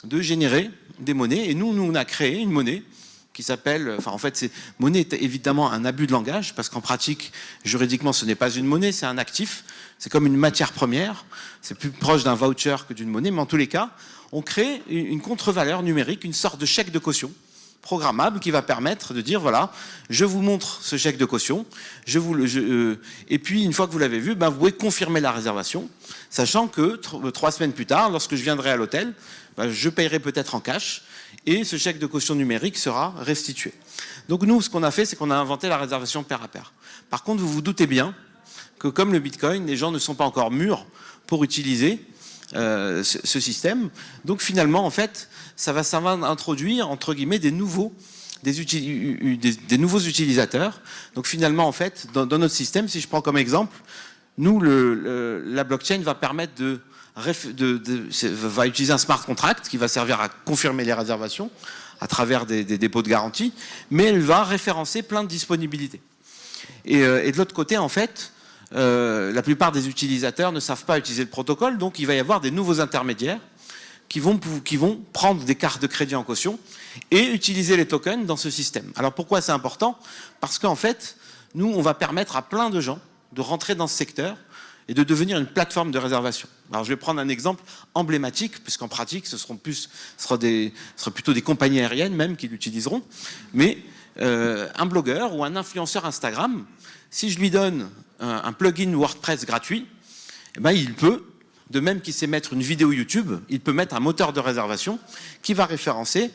de générer des monnaies et nous on a créé une monnaie qui s'appelle, en fait, monnaie est évidemment un abus de langage, parce qu'en pratique, juridiquement, ce n'est pas une monnaie, c'est un actif, c'est comme une matière première, c'est plus proche d'un voucher que d'une monnaie, mais en tous les cas, on crée une contre-valeur numérique, une sorte de chèque de caution programmable qui va permettre de dire, voilà, je vous montre ce chèque de caution, et puis une fois que vous l'avez vu, vous pouvez confirmer la réservation, sachant que 3 semaines plus tard, lorsque je viendrai à l'hôtel, je paierai peut-être en cash, et ce chèque de caution numérique sera restitué. Donc nous, ce qu'on a fait, c'est qu'on a inventé la réservation pair à pair. Par contre, vous vous doutez bien que comme le Bitcoin, les gens ne sont pas encore mûrs pour utiliser ce système. Donc finalement, en fait, ça va introduire, entre guillemets, des nouveaux utilisateurs. Donc finalement, en fait, dans notre système, si je prends comme exemple, nous, la blockchain va permettre va utiliser un smart contract qui va servir à confirmer les réservations à travers des dépôts de garantie, mais elle va référencer plein de disponibilités. Et de l'autre côté, en fait, la plupart des utilisateurs ne savent pas utiliser le protocole, donc il va y avoir des nouveaux intermédiaires qui vont prendre des cartes de crédit en caution et utiliser les tokens dans ce système. Alors pourquoi c'est important? Parce qu'en fait, nous, on va permettre à plein de gens de rentrer dans ce secteur et de devenir une plateforme de réservation. Alors je vais prendre un exemple emblématique, puisqu'en pratique, ce sera plutôt des compagnies aériennes même qui l'utiliseront, mais un blogueur ou un influenceur Instagram, si je lui donne un plugin WordPress gratuit, il peut, de même qu'il sait mettre une vidéo YouTube, il peut mettre un moteur de réservation qui va référencer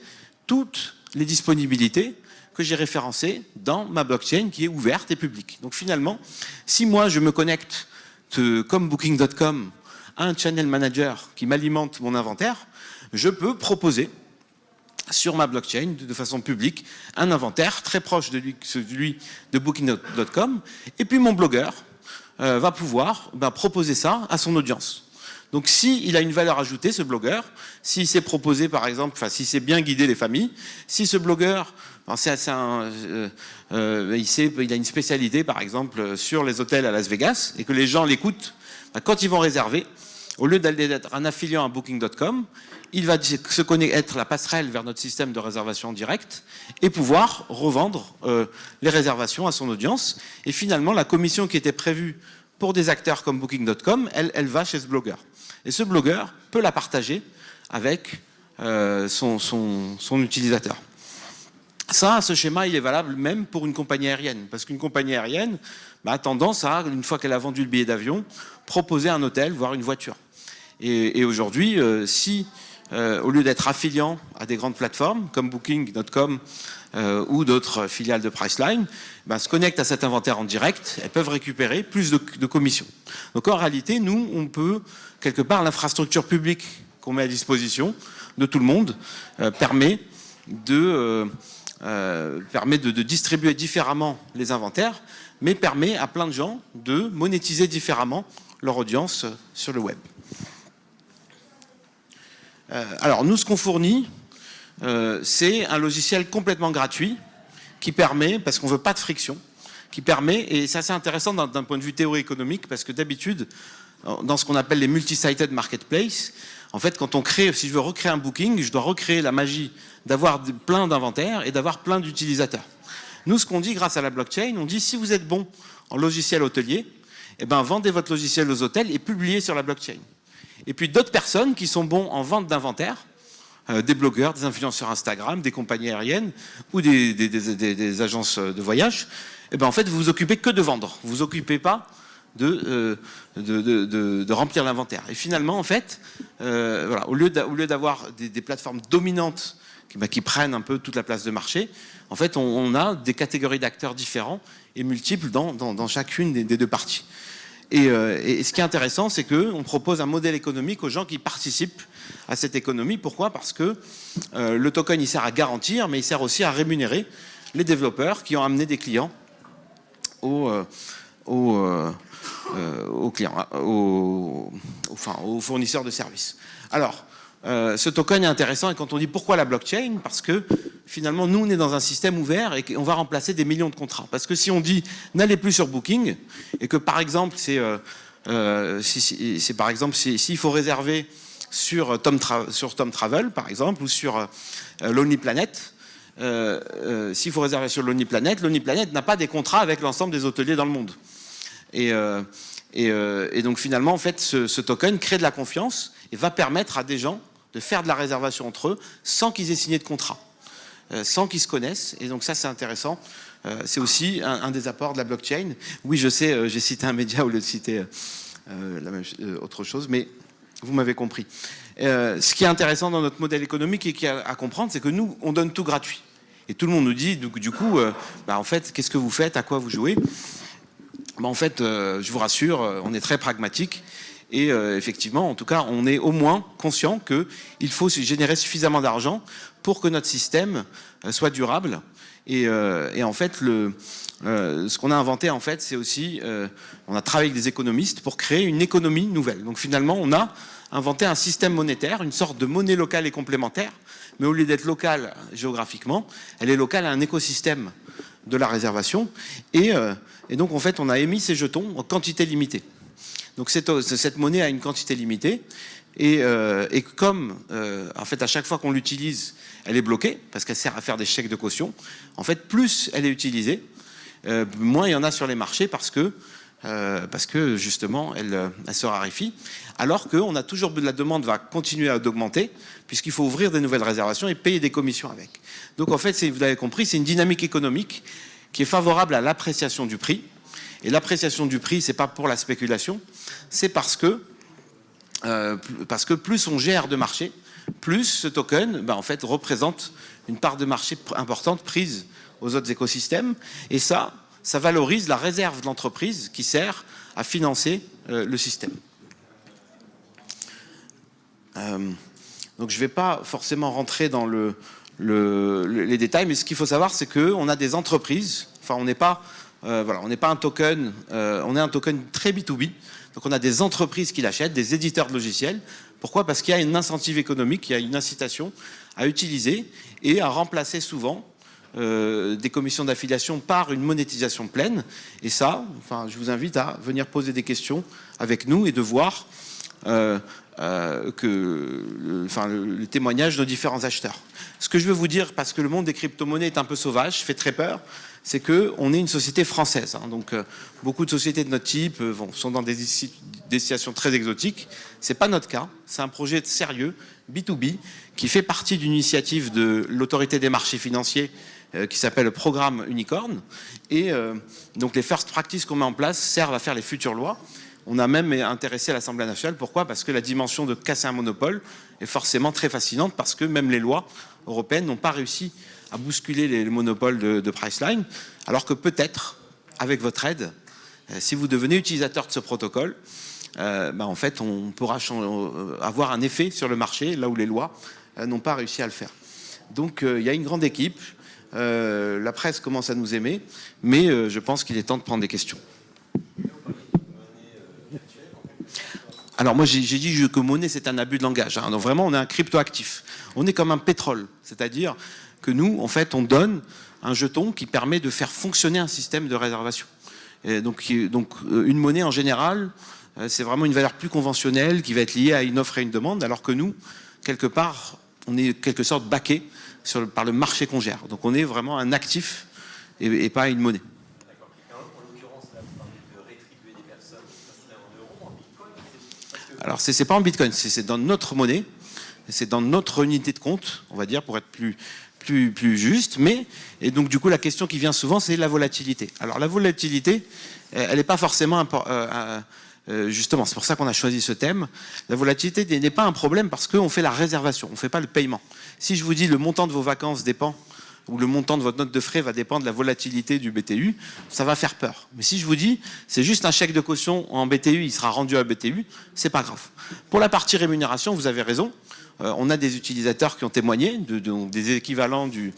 toutes les disponibilités que j'ai référencées dans ma blockchain qui est ouverte et publique. Donc finalement, si moi je me connecte comme Booking.com à un channel manager qui m'alimente mon inventaire, je peux proposer sur ma blockchain de façon publique un inventaire très proche de celui de Booking.com, et puis mon blogueur va pouvoir proposer ça à son audience. Donc s'il a une valeur ajoutée, ce blogueur, s'il s'est proposé par exemple, s'il sait bien guider les familles, si ce blogueur il a une spécialité par exemple sur les hôtels à Las Vegas et que les gens l'écoutent, quand ils vont réserver, au lieu d'aller être un affiliant à Booking.com, il va être la passerelle vers notre système de réservation en direct et pouvoir revendre les réservations à son audience. Et finalement, la commission qui était prévue pour des acteurs comme Booking.com, elle va chez ce blogueur. Et ce blogueur peut la partager avec son utilisateur. Ça, ce schéma, il est valable même pour une compagnie aérienne. Parce qu'une compagnie aérienne a tendance à, une fois qu'elle a vendu le billet d'avion, proposer un hôtel, voire une voiture. Et aujourd'hui, si, au lieu d'être affiliant à des grandes plateformes, comme Booking.com ou d'autres filiales de Priceline, se connectent à cet inventaire en direct, elles peuvent récupérer plus de commissions. Donc en réalité, nous, on peut, quelque part, l'infrastructure publique qu'on met à disposition de tout le monde permet de distribuer différemment les inventaires, mais permet à plein de gens de monétiser différemment leur audience sur le web. Alors nous, ce qu'on fournit, c'est un logiciel complètement gratuit qui permet, parce qu'on ne veut pas de friction, qui permet, et c'est assez intéressant d'un point de vue théorie économique, parce que d'habitude, dans ce qu'on appelle les multi-sited marketplaces, en fait, quand on crée, si je veux recréer un booking, je dois recréer la magie d'avoir plein d'inventaires et d'avoir plein d'utilisateurs. Nous, ce qu'on dit grâce à la blockchain, on dit si vous êtes bon en logiciel hôtelier, vendez votre logiciel aux hôtels et publiez sur la blockchain. Et puis d'autres personnes qui sont bons en vente d'inventaire, des blogueurs, des influenceurs Instagram, des compagnies aériennes ou des agences de voyage, en fait, vous vous occupez que de vendre. Vous vous occupez pas de remplir l'inventaire. Et finalement, en fait, voilà, au lieu d'avoir des plateformes dominantes qui prennent un peu toute la place de marché, en fait, on a des catégories d'acteurs différents et multiples dans chacune des deux parties. Et ce qui est intéressant, c'est qu'on propose un modèle économique aux gens qui participent à cette économie. Pourquoi ? Parce que le token, il sert à garantir, mais il sert aussi à rémunérer les développeurs qui ont amené des clients aux clients, aux fournisseurs de services. Alors, ce token est intéressant, et quand on dit pourquoi la blockchain, parce que finalement nous on est dans un système ouvert et qu'on va remplacer des millions de contrats. Parce que si on dit n'allez plus sur Booking, et que par exemple s'il faut réserver sur Tom Travel par exemple, ou sur Lonely Planet, s'il faut réserver sur Lonely Planet n'a pas des contrats avec l'ensemble des hôteliers dans le monde. Et donc finalement en fait ce token crée de la confiance et va permettre à des gens de faire de la réservation entre eux sans qu'ils aient signé de contrat, sans qu'ils se connaissent. Et donc ça, c'est intéressant. C'est aussi un des apports de la blockchain. Oui, je sais, j'ai cité un média au lieu de citer autre chose, mais vous m'avez compris. Ce qui est intéressant dans notre modèle économique et qui est à comprendre, c'est que nous, on donne tout gratuit. Et tout le monde nous dit, du coup, en fait, qu'est-ce que vous faites, à quoi vous jouez ? En fait, je vous rassure, on est très pragmatique. Et effectivement, en tout cas, on est au moins conscient qu'il faut générer suffisamment d'argent pour que notre système soit durable. Et en fait, ce qu'on a inventé, en fait, c'est aussi, on a travaillé avec des économistes pour créer une économie nouvelle. Donc finalement, on a inventé un système monétaire, une sorte de monnaie locale et complémentaire, mais au lieu d'être locale géographiquement, elle est locale à un écosystème de la réservation. Et donc, en fait, on a émis ces jetons en quantité limitée. Donc cette monnaie a une quantité limitée et comme en fait à chaque fois qu'on l'utilise, elle est bloquée parce qu'elle sert à faire des chèques de caution. En fait, plus elle est utilisée, moins il y en a sur les marchés parce que justement elle se raréfie. Alors qu'on a toujours la demande va continuer à augmenter puisqu'il faut ouvrir des nouvelles réservations et payer des commissions avec. Donc en fait, vous l'avez compris, c'est une dynamique économique qui est favorable à l'appréciation du prix. Et l'appréciation du prix, c'est pas pour la spéculation, c'est parce que plus on gère de marché, plus ce token, en fait, représente une part de marché importante prise aux autres écosystèmes. Et ça valorise la réserve de l'entreprise qui sert à financer le système. Donc je ne vais pas forcément rentrer dans les détails, mais ce qu'il faut savoir, c'est qu'on a des entreprises, enfin on n'est pas un token, on est un token très B2B. Donc on a des entreprises qui l'achètent, des éditeurs de logiciels. Pourquoi ? Parce qu'il y a une incentive économique, il y a une incitation à utiliser et à remplacer souvent des commissions d'affiliation par une monétisation pleine. Et ça, je vous invite à venir poser des questions avec nous et de voir le témoignage de nos différents acheteurs. Ce que je veux vous dire, parce que le monde des crypto-monnaies est un peu sauvage, fait très peur, c'est qu'on est une société française. Donc beaucoup de sociétés de notre type sont dans des destinations très exotiques. Ce n'est pas notre cas. C'est un projet sérieux, B2B, qui fait partie d'une initiative de l'autorité des marchés financiers qui s'appelle le programme Unicorn. Et donc les first practices qu'on met en place servent à faire les futures lois. On a même intéressé l'Assemblée nationale. Pourquoi ? Parce que la dimension de casser un monopole est forcément très fascinante, parce que même les lois européennes n'ont pas réussi à bousculer les monopoles de Priceline, alors que peut-être, avec votre aide, si vous devenez utilisateur de ce protocole, en fait, on pourra avoir un effet sur le marché, là où les lois n'ont pas réussi à le faire. Donc, il y a une grande équipe, la presse commence à nous aimer, mais je pense qu'il est temps de prendre des questions. Alors moi j'ai dit que monnaie c'est un abus de langage. Donc vraiment on est un crypto-actif. On est comme un pétrole, c'est-à-dire que nous en fait on donne un jeton qui permet de faire fonctionner un système de réservation. Et donc une monnaie en général c'est vraiment une valeur plus conventionnelle qui va être liée à une offre et une demande, alors que nous quelque part on est quelque sorte backé par le marché qu'on gère. Donc on est vraiment un actif et pas une monnaie. Alors, c'est pas en Bitcoin, c'est dans notre monnaie. c'est dans notre unité de compte, on va dire, pour être plus juste. Et donc du coup, la question qui vient souvent, c'est la volatilité. Alors la volatilité, elle n'est pas forcément justement, c'est pour ça qu'on a choisi ce thème. La volatilité n'est pas un problème parce qu'on fait la réservation, on ne fait pas le paiement. Si je vous dis le montant de vos vacances dépend, ou le montant de votre note de frais va dépendre de la volatilité du BTU, ça va faire peur. Mais si je vous dis, c'est juste un chèque de caution en BTU, il sera rendu à BTU, c'est pas grave. Pour la partie rémunération, vous avez raison. On a des utilisateurs qui ont témoigné, des équivalents du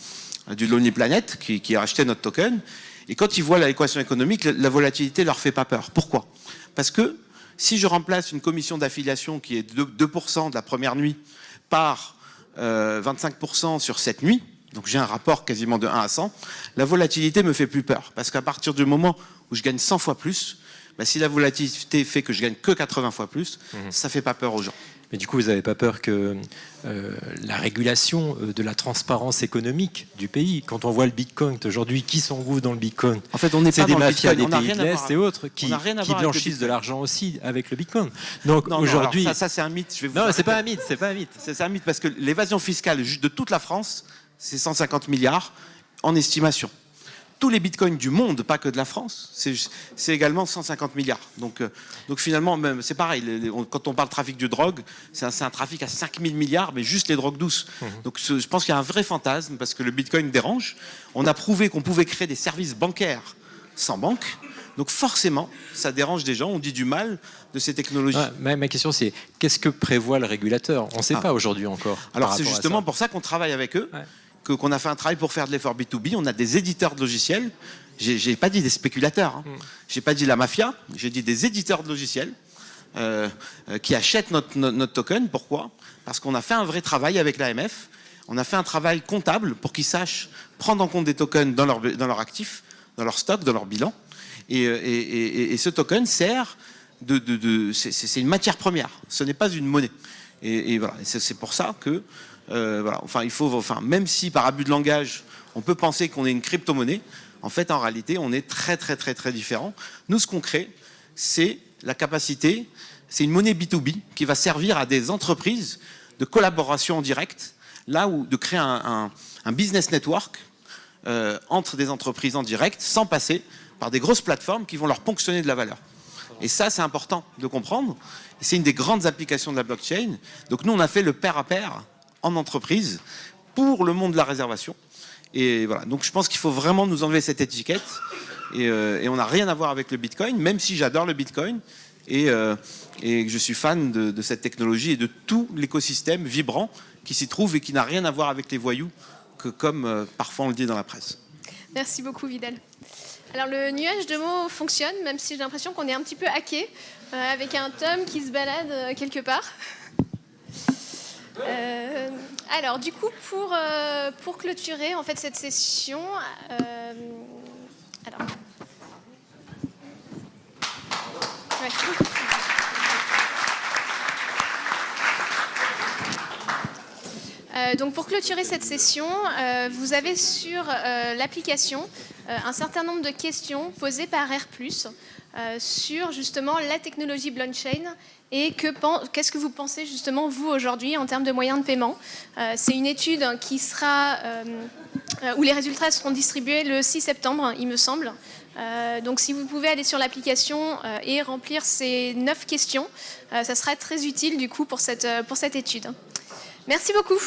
Lonely Planet, qui a acheté notre token. Et quand ils voient l'équation économique, la volatilité leur fait pas peur. Pourquoi ? Parce que si je remplace une commission d'affiliation qui est de 2% de la première nuit par 25% sur 7 nuits, donc j'ai un rapport quasiment de 1 à 100, la volatilité me fait plus peur. Parce qu'à partir du moment où je gagne 100 fois plus, si la volatilité fait que je gagne que 80 fois plus, ça fait pas peur aux gens. Mais du coup, vous n'avez pas peur que la régulation de la transparence économique du pays, quand on voit le Bitcoin aujourd'hui, qui s'engouffre dans le Bitcoin? En fait, on n'est pas des dans mafias le Bitcoin, des pays de l'Est et autres qui blanchissent de l'argent aussi avec le Bitcoin. Donc aujourd'hui, ça c'est un mythe. Non, c'est pas un mythe, c'est pas un mythe. C'est un mythe parce que l'évasion fiscale juste de toute la France, c'est 150 milliards en estimation. Tous les bitcoins du monde, pas que de la France, c'est également 150 milliards. Donc finalement, même, c'est pareil. Quand on parle de trafic de drogue, c'est un trafic à 5000 milliards, mais juste les drogues douces. Donc je pense qu'il y a un vrai fantasme parce que le bitcoin dérange. On a prouvé qu'on pouvait créer des services bancaires sans banque. Donc forcément, ça dérange des gens. On dit du mal de ces technologies. Ma question, c'est qu'est-ce que prévoit le régulateur? On ne sait pas aujourd'hui encore. Alors c'est justement pour ça qu'on travaille avec eux. Ouais. Qu'on a fait un travail pour faire de l'effort B2B. On a des éditeurs de logiciels. J'ai pas dit des spéculateurs. Hein. J'ai pas dit la mafia. J'ai dit des éditeurs de logiciels qui achètent notre token. Pourquoi? Parce qu'on a fait un vrai travail avec l'AMF. On a fait un travail comptable pour qu'ils sachent prendre en compte des tokens dans leur actif, dans leur stock, dans leur bilan. Et ce token sert c'est une matière première. Ce n'est pas une monnaie. Et voilà. C'est pour ça que voilà. Même si par abus de langage, on peut penser qu'on est une crypto-monnaie, en fait, en réalité, on est très, très, très, très différent. Nous, ce qu'on crée, c'est la capacité, c'est une monnaie B2B qui va servir à des entreprises de collaboration en direct, là où de créer un business network entre des entreprises en direct, sans passer par des grosses plateformes qui vont leur ponctionner de la valeur. Et ça, c'est important de comprendre. C'est une des grandes applications de la blockchain. Donc nous, on a fait le pair à pair en entreprise pour le monde de la réservation. Et voilà. Donc je pense qu'il faut vraiment nous enlever cette étiquette. Et on n'a rien à voir avec le Bitcoin, même si j'adore le Bitcoin et que je suis fan de cette technologie et de tout l'écosystème vibrant qui s'y trouve et qui n'a rien à voir avec les voyous, comme parfois on le dit dans la presse. Merci beaucoup, Vidal. Alors le nuage de mots fonctionne, même si j'ai l'impression qu'on est un petit peu hacké, avec un Tom qui se balade quelque part. Alors du coup, pour clôturer en fait cette session, donc pour clôturer cette session, vous avez sur l'application un certain nombre de questions posées par R+, sur justement la technologie blockchain et qu'est-ce que vous pensez justement vous aujourd'hui en termes de moyens de paiement. C'est une étude qui sera où les résultats seront distribués le 6 septembre, il me semble. Donc si vous pouvez aller sur l'application et remplir ces 9 questions, ça sera très utile du coup pour cette étude. Merci beaucoup.